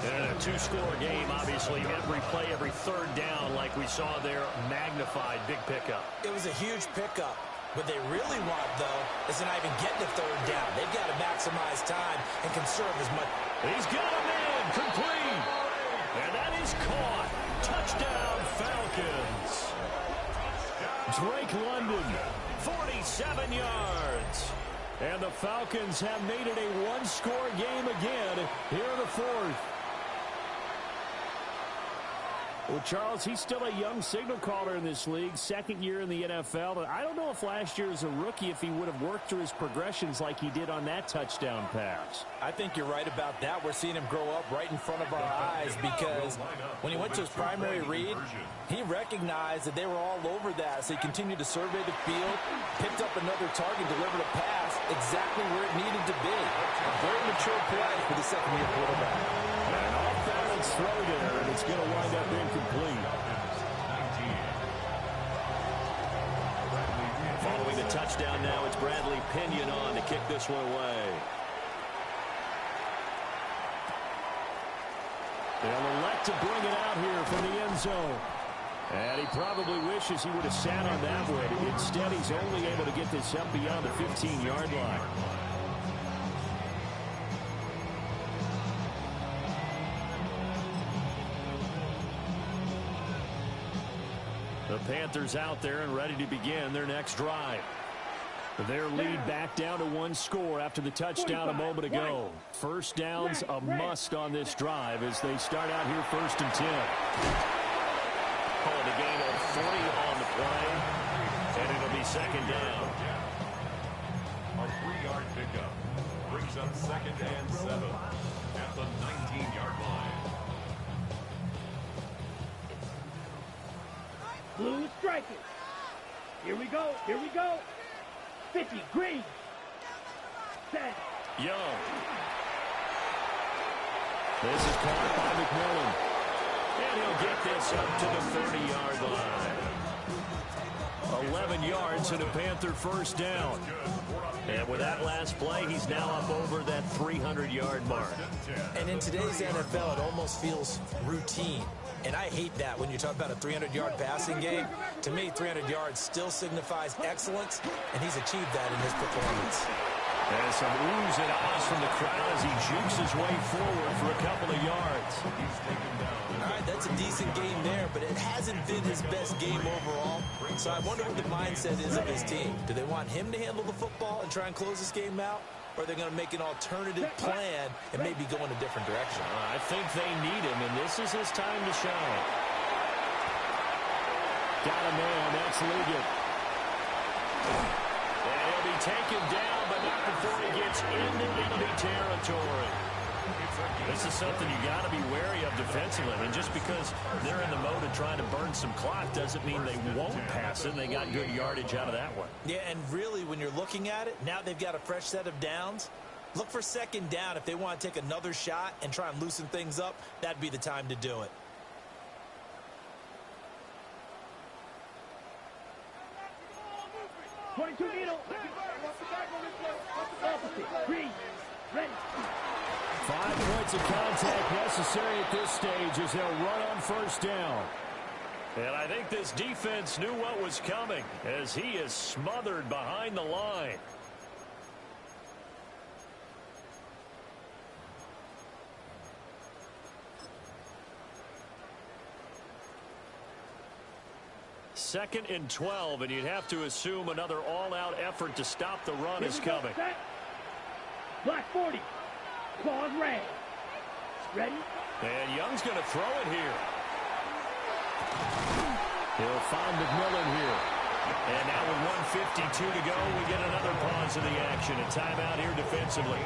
B: And a 2-score game, obviously, every play, every 3rd down, like we saw there, magnified, big pickup.
C: It was a huge pickup. What they really want, though, is to not even get the 3rd down. They've got to maximize time and conserve as much.
B: He's got him in, complete. And that is caught. Touchdown, Falcons.
E: Drake London,
B: 47 yards.
E: And the Falcons have made it a 1-score game again here in the 4th. Well, Charles, he's still a young signal caller in this league, 2nd year in the NFL. I don't know if last year as a rookie, if he would have worked through his progressions like he did on that touchdown pass.
C: I think you're right about that. We're seeing him grow up right in front of our eyes, because when he went to his primary read, he recognized that they were all over that. So he continued to survey the field, picked up another target, delivered a pass exactly where it needed to be. A very mature play for the 2nd-year quarterback.
E: An off-balance throw there, and it's going to wind up incomplete.
B: Following the touchdown now, it's Bradley Pinion on to kick this one away.
E: They'll elect to bring it out here from the end zone. And he probably wishes he would have sat on that one. Instead, he's only able to get this up beyond the 15-yard line. The Panthers out there and ready to begin their next drive. Their lead back down to one score after the touchdown a moment ago. First down's a must on this drive as they start out here 1st and 10.
B: Calling a gain of 40 on the play, and it'll be 2nd down.
D: A 3-yard pickup brings up 2nd and 7 at the 19-yard line.
F: Blue striking. Here we go. Here we go. 50. Green. Set.
B: Young.
E: This is caught by McMillan.
B: And he'll get this up to the 30-yard line.
E: 11 yards and a Panther first down.
B: And with that last play, he's now up over that 300-yard mark.
C: And in today's NFL, it almost feels routine. And I hate that when you talk about a 300-yard passing game. To me, 300 yards still signifies excellence, and he's achieved that in his performance.
B: And some oohs and ahs from the crowd as he jukes his way forward for a couple of yards.
D: He's taken down.
C: All right, that's a decent game there, but it hasn't been his best game overall. So I wonder what the mindset is of his team. Do they want him to handle the football and try and close this game out? Or are they going to make an alternative plan and maybe go in a different direction?
B: I think they need him, and this is his time to shine.
E: Got a man, that's Liggett.
B: And he'll be taken down, but not before he gets into enemy territory. This is something you got to be wary of defensively. I mean, just because they're in the mode of trying to burn some clock doesn't mean they won't pass it. They got good yardage out of that one.
C: Yeah, and really, when you're looking at it, now they've got a fresh set of downs. Look for 2nd down. If they want to take another shot and try and loosen things up, that'd be the time to do it.
F: Needle. Opposite. Green. Ready.
E: 5 points of contact necessary at this stage as they'll run on first down.
B: And I think this defense knew what was coming as he is smothered behind the line. Second and 12, and you'd have to assume another all-out effort to stop the run is coming.
F: Black 40. Claws red. Ready?
B: And Young's going to throw it here.
E: He'll find McMillan here.
B: And now with 1:52 to go, we get another pause in the action. A timeout here defensively.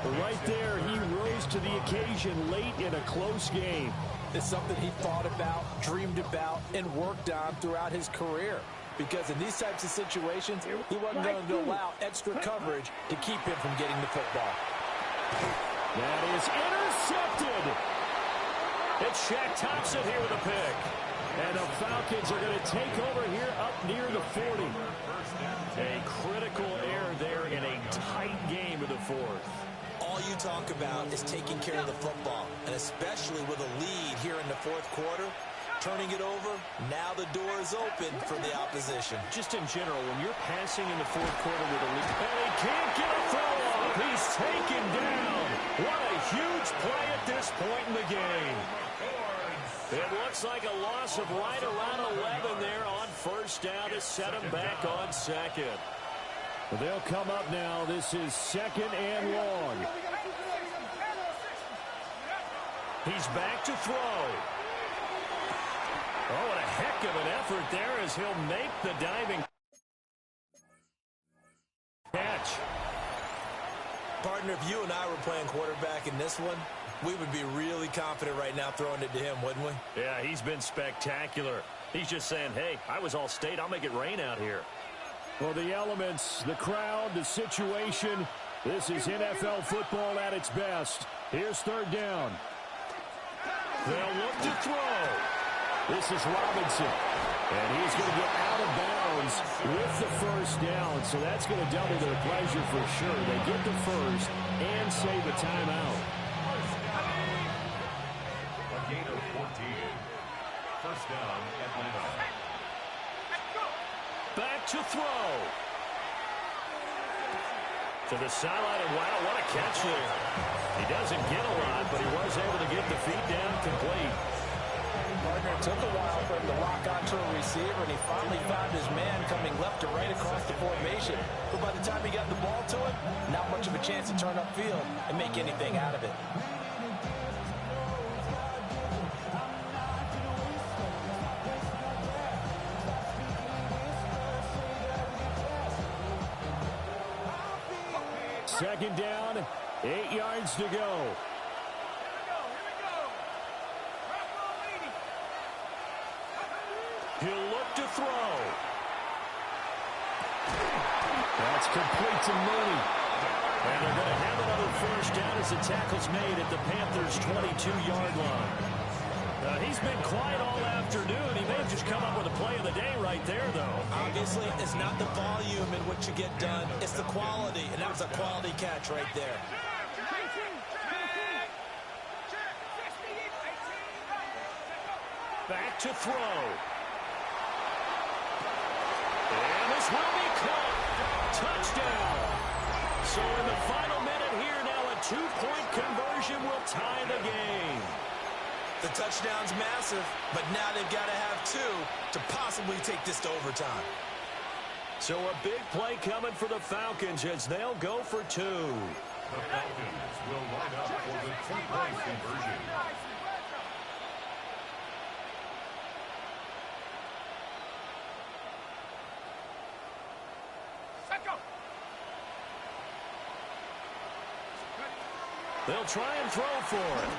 E: But right there, he rose to the occasion late in a close game.
C: It's something he thought about, dreamed about, and worked on throughout his career. Because in these types of situations, he wasn't going to allow extra coverage to keep him from getting the football.
E: That is intercepted.
B: It's Shaq Thompson here with a pick.
E: And the Falcons are going to take over here up near the 40.
B: A critical error there in a tight game of the fourth.
C: All you talk about is taking care of the football, and especially with a lead here in the fourth quarter, turning it over, now the door is open for the opposition.
B: Just in general, when you're passing in the fourth quarter with a lead, and he can't get a throw off, he's taken down. What a huge play at this point in the game. It looks like a loss of right around 11 there on first down to set him back on second.
E: They'll come up now. This is 2nd and long.
B: He's back to throw. Oh, what a heck of an effort there as he'll make the diving catch.
C: Partner, if you and I were playing quarterback in this one, we would be really confident right now throwing it to him, wouldn't we?
B: Yeah, he's been spectacular. He's just saying, hey, I was all state. I'll make it rain out here.
E: Well, the elements, the crowd, the situation, this is NFL football at its best. Here's 3rd down.
B: They'll look to throw.
E: This is Robinson. And he's going to get out of bounds with the first down. So that's going to double their pleasure for sure. They get the first and save a timeout.
D: A gain
B: to throw. To the sideline, and wow, what a catch there. He doesn't get a lot, but he was able to get the feet down complete.
C: Gardner took a while for him to lock onto a receiver, and he finally found his man coming left to right across the formation. But by the time he got the ball to him, not much of a chance to turn upfield and make anything out of it.
E: Second down, 8 yards to go.
B: He'll look to throw.
E: That's complete to Mooney.
B: And they're going to have another first down as the tackle's made at the Panthers' 22-yard line. He's been quiet all afternoon. He may have just come up with a play of the day right there, though.
C: Obviously, it's not the volume in which you get done. It's the quality, and that was a quality catch right there.
B: Back to throw. And this will be caught. Touchdown. So in the final minute here now, a 2-point conversion will tie the game.
C: The touchdown's massive, but now they've got to have 2 to possibly take this to overtime.
B: So a big play coming for the Falcons as they'll go for 2.
D: The Falcons will line up for the 2-point conversion.
B: They'll try and throw for it.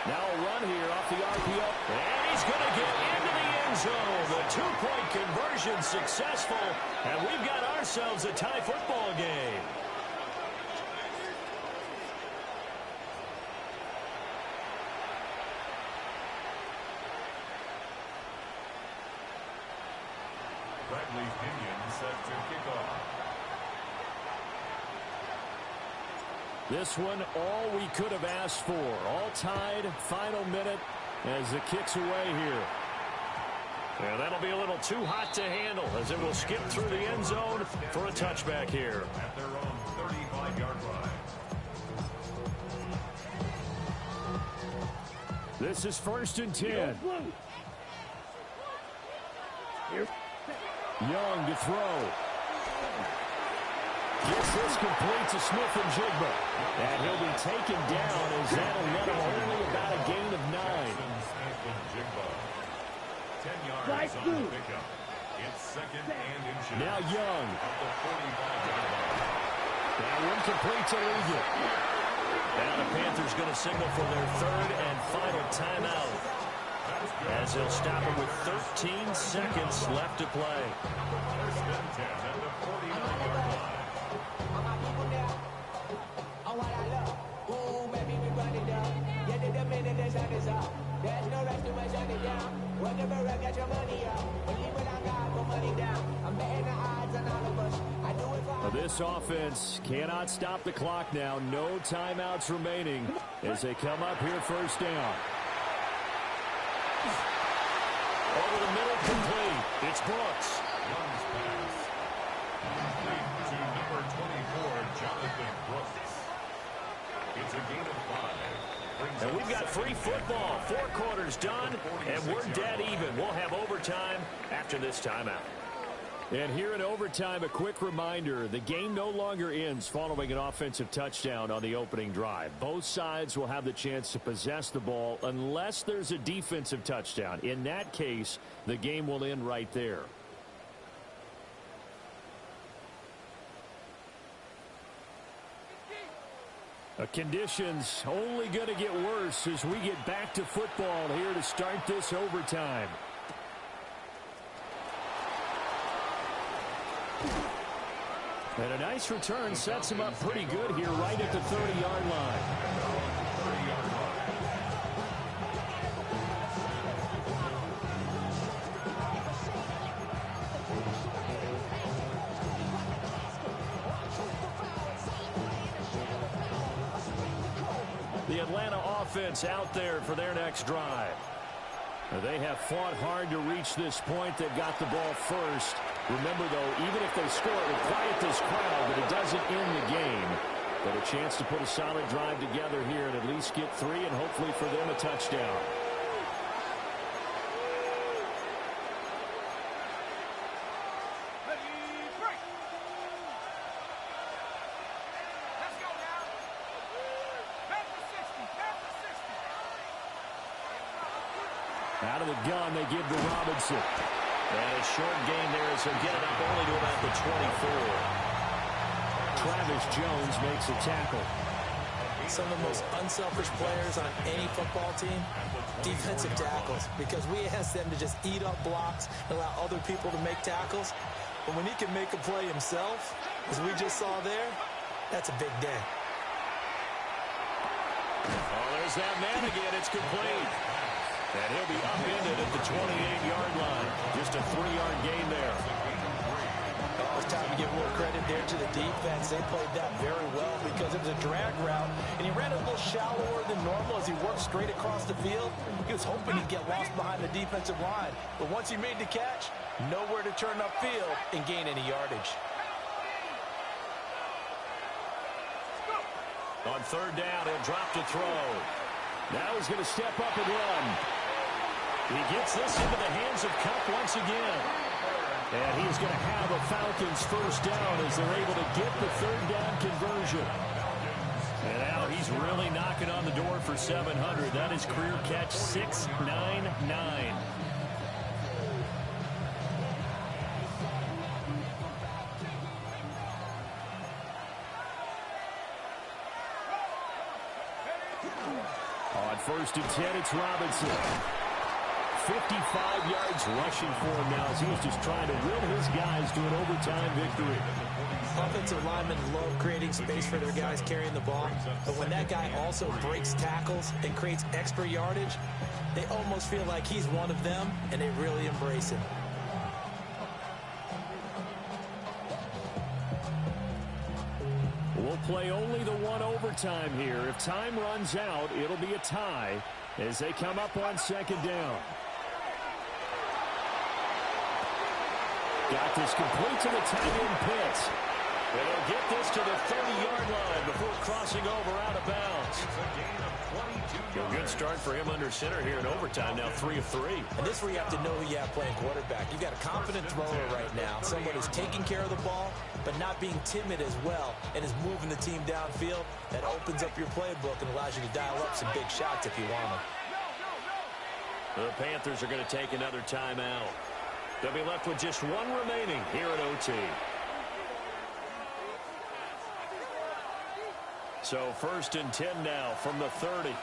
B: Now a run here off the RPO. And he's going to get into the end zone. The 2-point conversion successful. And we've got ourselves a tie football game.
D: Bradley's Pinion set to kick off.
E: This one, all we could have asked for. All tied, final minute as it kicks away here.
B: And that'll be a little too hot to handle as it will skip through the end zone for a touchback here.
D: At their own 35-yard line.
E: This is 1st and 10. Young to throw. Gets this complete to Smith and Jigba. And he'll be taken down as that'll let him only about a gain of 9.
D: 10 yards on the pickup. It's 2nd and inches.
E: Now Young.
D: At the 45-yard line.
E: That one complete to Legion.
B: Now the Panthers going to signal for their 3rd and final timeout. As they'll stop it with 13 seconds left to play.
D: 1st and 10 at the 49-yard line.
G: There's no rest to my shut it down. Whenever I get your money up, believe it or not, put money down. I'm betting the odds on all of us. I do it for
E: This offense cannot stop the clock now. No timeouts remaining as they come up here 1st down.
B: Over the middle, complete. It's Brooks.
D: Young's pass. Complete to number 24, Jonathan Brooks. It's a gain of 5.
B: And we've got free football. 4 quarters done, and we're dead even. We'll have overtime after this timeout.
E: And here in overtime, a quick reminder, the game no longer ends following an offensive touchdown on the opening drive. Both sides will have the chance to possess the ball unless there's a defensive touchdown. In that case, the game will end right there. Conditions only going to get worse as we get back to football here to start this overtime. And a nice return sets him up pretty good here right at the 30-yard line. The Atlanta offense out there for their next drive. They have fought hard to reach this point. They've got the ball first. Remember, though, even if they score, it will quiet this crowd, but it doesn't end the game. But a chance to put a solid drive together here and at least get 3, and hopefully for them a touchdown. Out of the gun, they give to Robinson.
C: And a short gain there as he'll get it up only to about the 24.
E: Travis Jones makes a tackle.
C: Some of the most unselfish players on any football team, defensive tackles, because we ask them to just eat up blocks and allow other people to make tackles. But when he can make a play himself, as we just saw there, that's a big day.
B: Oh, there's that man again. It's complete. And he'll be upended at the 28-yard line. Just a 3-yard gain there.
C: Oh, it's time to give a little credit there to the defense. They played that very well because it was a drag route, and he ran a little shallower than normal as he worked straight across the field. He was hoping he'd get lost behind the defensive line. But once he made the catch, nowhere to turn upfield and gain any yardage.
B: On 3rd down, he'll drop to throw.
E: Now he's going to step up and run.
B: He gets this into the hands of Cup once again.
E: And he's going to have a Falcons first down as they're able to get the 3rd down conversion.
B: And now he's really knocking on the door for 700. That is career catch 699. On 1st and 10, it's Robinson. 55 yards rushing for him now as he's just trying to will his guys to an overtime victory.
C: Offensive linemen love creating space for their guys carrying the ball, but when that guy also breaks tackles and creates extra yardage, they almost feel like he's one of them, and they really embrace him.
E: We'll play only the one overtime here. If time runs out, it'll be a tie as they come up on 2nd down. Got this complete to the tight end Pitts.
B: And they'll get this to the 30-yard line before crossing over out of bounds. A good start for him under center here in overtime. Now 3 of 3.
C: And this is where you have to know who you have playing quarterback. You've got a confident thrower right now. Someone who's taking care of the ball, but not being timid as well, and is moving the team downfield. That opens up your playbook and allows you to dial up some big shots if you want them.
B: The Panthers are going to take another timeout. They'll be left with just 1 remaining here at OT. So 1st and 10 now from the 30.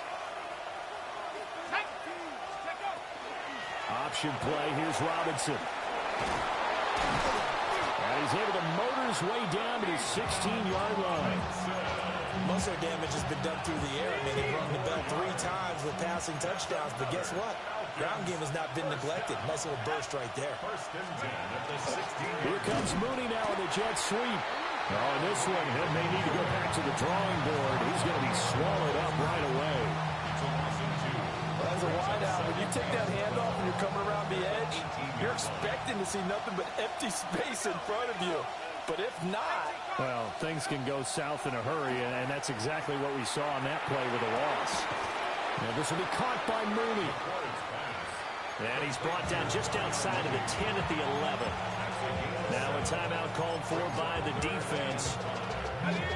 E: Option play. Here's Robinson. And he's able to motor his way down to his 16-yard line.
C: Most of their damage has been done through the air. I mean, they've rung the bell 3 times with passing touchdowns, but guess what? Ground game has not been neglected. Nice little burst right there.
E: Here comes Mooney now in the jet sweep. Oh, and this one, he may need to go back to the drawing board. He's going to be swallowed up right away.
C: Well, as a wideout, when you take that handoff and you're coming around the edge, you're expecting to see nothing but empty space in front of you. But if not...
E: Well, things can go south in a hurry, and that's exactly what we saw on that play with a loss. Now this will be caught by Mooney.
B: And he's brought down just outside of the 10 at the 11. Now a timeout called for by the defense.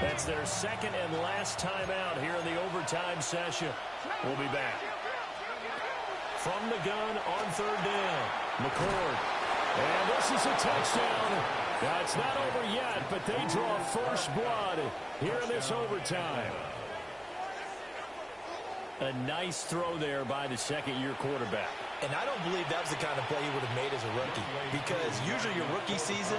B: That's their 2nd and last timeout here in the overtime session. We'll be back. From the gun on 3rd down, McCord. And this is a touchdown. Now, it's not over yet, but they draw first blood here in this overtime. A nice throw there by the 2nd-year quarterback.
C: And I don't believe that was the kind of play he would have made as a rookie, because usually your rookie season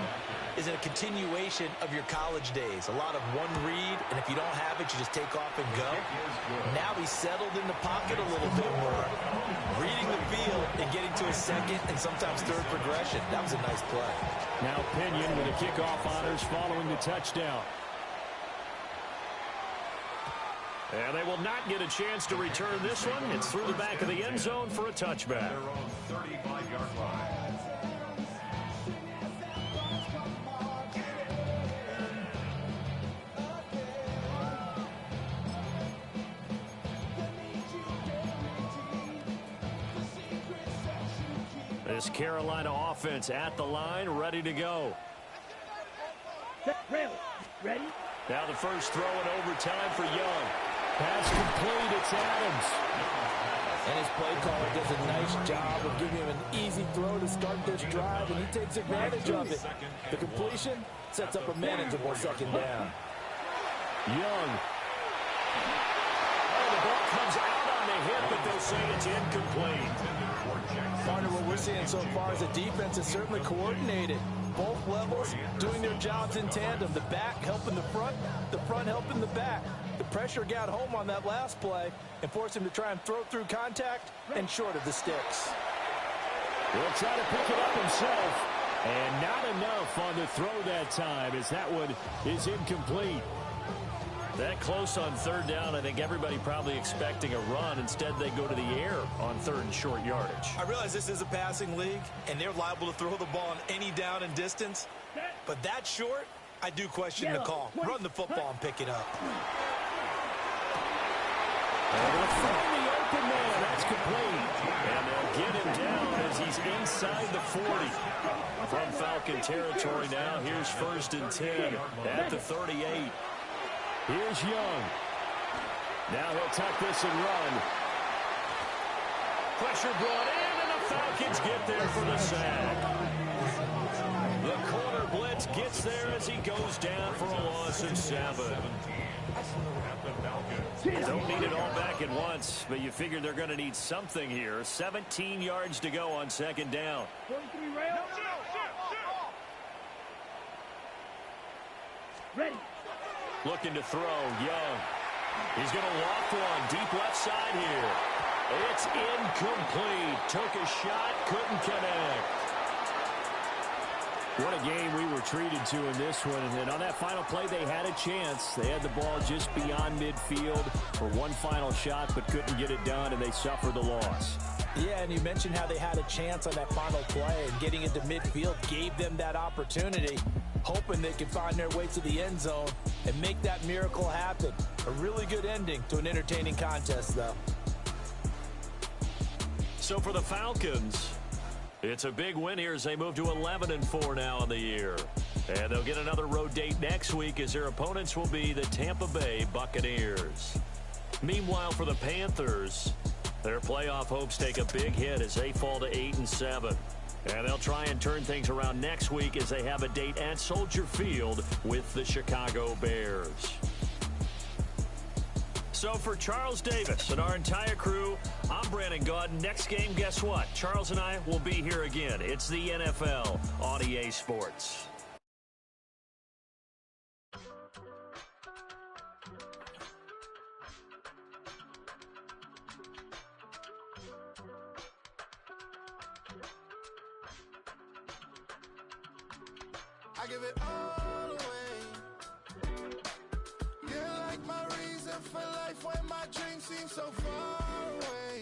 C: is a continuation of your college days. A lot of one read, and if you don't have it, you just take off and go. Now he's settled in the pocket a little bit more, reading the field and getting to his 2nd and sometimes 3rd progression. That was a nice play.
E: Now Pinion with the kickoff honors following the touchdown.
B: And they will not get a chance to return this one. It's through the back of the end zone for a touchback.
D: Their own 35-yard line.
B: This Carolina offense at the line, ready to go.
F: Ready?
B: Now the first throw in overtime for Young.
E: Pass complete, it's Adams.
C: And his play caller does a nice job of giving him an easy throw to start this drive, and he takes advantage of it. The completion sets up a manageable second down.
E: Young.
B: Oh, the ball comes out on the hit, but they'll say it's incomplete.
C: Partner, what we're seeing so far is the defense is certainly coordinated. Both levels doing their jobs in tandem. The back helping the front helping the back. The pressure got home on that last play and forced him to try and throw through contact and short of the sticks.
E: He'll try to pick it up himself. And not enough on the throw that time, as that one is incomplete.
B: That close on third down, I think everybody probably expecting a run. Instead, they go to the air on third and short yardage.
C: I realize this is a passing league, and they're liable to throw the ball on any down and distance. But that short, I do question the call. Run the football and pick it up.
E: They're going to find the open man. That's complete.
B: And they'll get him down as he's inside the 40. From Falcon territory now, here's 1st and 10 at the 38.
E: Here's Young. Now he'll tuck this and run.
B: Pressure brought in, and the Falcons get there for the sack. The corner blitz gets there as he goes down for a loss of 7. Don't need it all back at once, but you figure they're going to need something here. 17 yards to go on 2nd down.
F: Ready.
B: Looking to throw, Young. He's going to loft one deep left side here. It's incomplete. Took a shot, couldn't connect.
E: What a game we were treated to in this one. And on that final play, they had a chance. They had the ball just beyond midfield for one final shot, but couldn't get it done, and they suffered the loss.
C: Yeah, and you mentioned how they had a chance on that final play, and getting into midfield gave them that opportunity, hoping they could find their way to the end zone and make that miracle happen. A really good ending to an entertaining contest, though.
B: So for the Falcons, it's a big win here as they move to 11-4 now in the year. And they'll get another road date next week as their opponents will be the Tampa Bay Buccaneers. Meanwhile, for the Panthers, their playoff hopes take a big hit as they fall to 8-7. And they'll try and turn things around next week as they have a date at Soldier Field with the Chicago Bears. So for Charles Davis and our entire crew, I'm Brandon Gaudin. Next game, guess what? Charles and I will be here again. It's the NFL on EA Sports.
H: I give it all away. You're like my reason for life when my dreams seem so far away.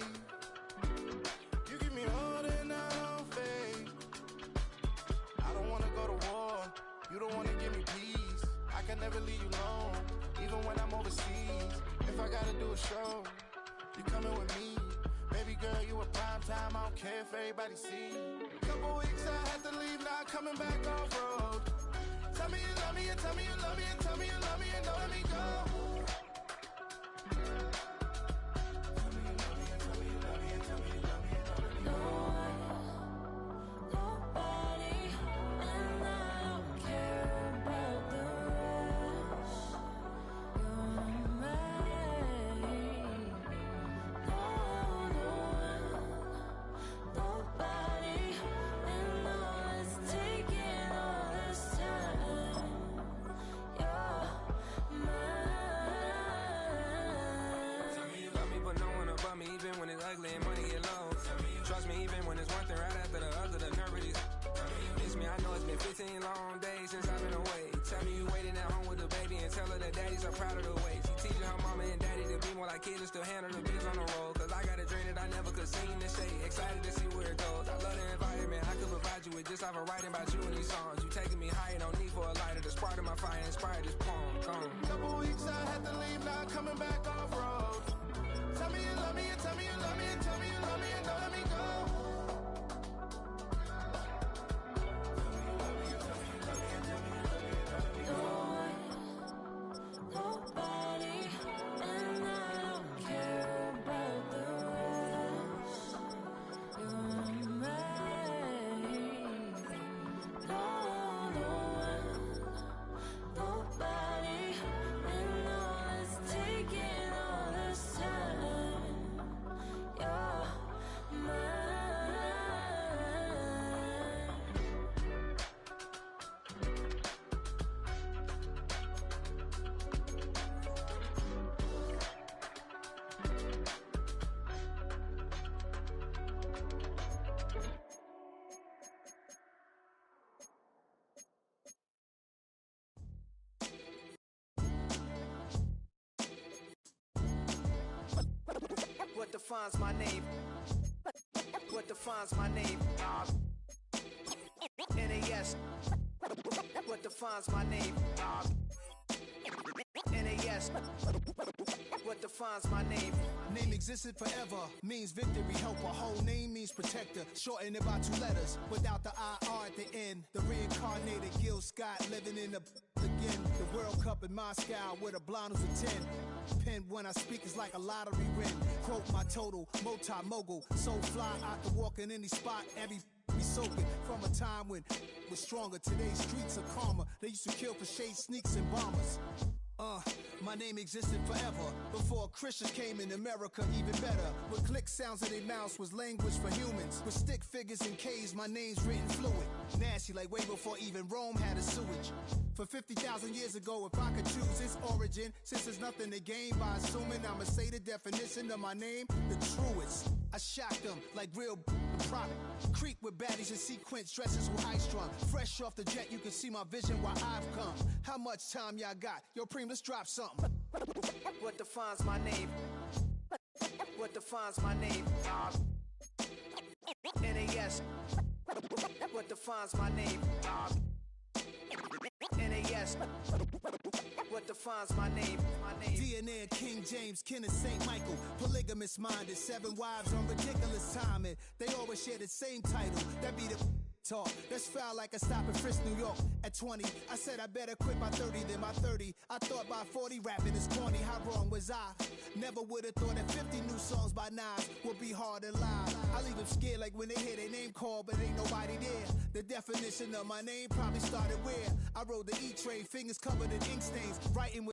H: You give me all that I don't fade. I don't wanna go to war. You don't wanna give me peace. I can never leave you alone, even when I'm overseas. If I gotta do a show, you coming with me. Baby girl, you a prime time. I don't care if everybody see. Couple weeks I had to leave, now coming back off road. Tell me you love me and tell me you love me and tell me you love me and don't let me go. Tell me you love me and tell me you love me and tell me you love me and don't let me go.
I: Nobody, and I don't care about the rest. You're mine. Nobody, and all it's taking all this time. You're mine.
J: graduate, just have a writing about you in these songs. You taking me higher, no need for a lighter. The spark of my fire inspired this poem. Gone.
H: Couple weeks I had to leave, now coming back off road. Tell me you love me, and tell me you love me, and tell me you love me, and don't let me go.
I: Nobody, and I don't care about the rest. You're mine. No one, nobody, and all is taking all this time. You're mine.
A: What defines my name? What defines my name? NAS. What defines my name? NAS. What defines my name? Name existed forever, means victory, helper. Whole name means protector. Shorten it by 2 letters, without the IR at the end. The reincarnated Gil Scott living in the again. The World Cup in Moscow with a blind who's a 10. Pen when I speak is like a lottery win. Quote my total, multi-mogul. So fly, I can walk in any spot, every be soaking. From a time when it was stronger. Today's streets are calmer. They used to kill for shade sneaks and bombers. My name existed forever. Before Christians came in America, even better. With click sounds in their mouths was language for humans. With stick figures and K's, my name's written fluid. Nasty like way before even Rome had a sewage. For 50,000 years ago, if I could choose its origin, since there's nothing to gain by assuming, I'ma say the definition of my name, the truest. I shocked them like real product. Creep with baddies in sequence, dresses with high strung. Fresh off the jet, you can see my vision while I've come. How much time y'all got? Yo, Preem, let's drop something. What defines my name? What defines my name? NAS. What defines my name? NAS. What defines my name? DNA of King James, kin of St. Michael. Polygamous minded, 7 wives on ridiculous timing. They always share the same title. That be the talk. That's foul like a stop in Frisk, New York. At 20, I said I better quit by 30 than my 30. I thought by 40 rapping is corny. How wrong was I? Never would have thought that 50 new songs by Nas would be hard to lie. I leave them scared like when they hear their name called, but ain't nobody there. The definition of my name probably started where I rode the E-train, fingers covered in ink stains, writing with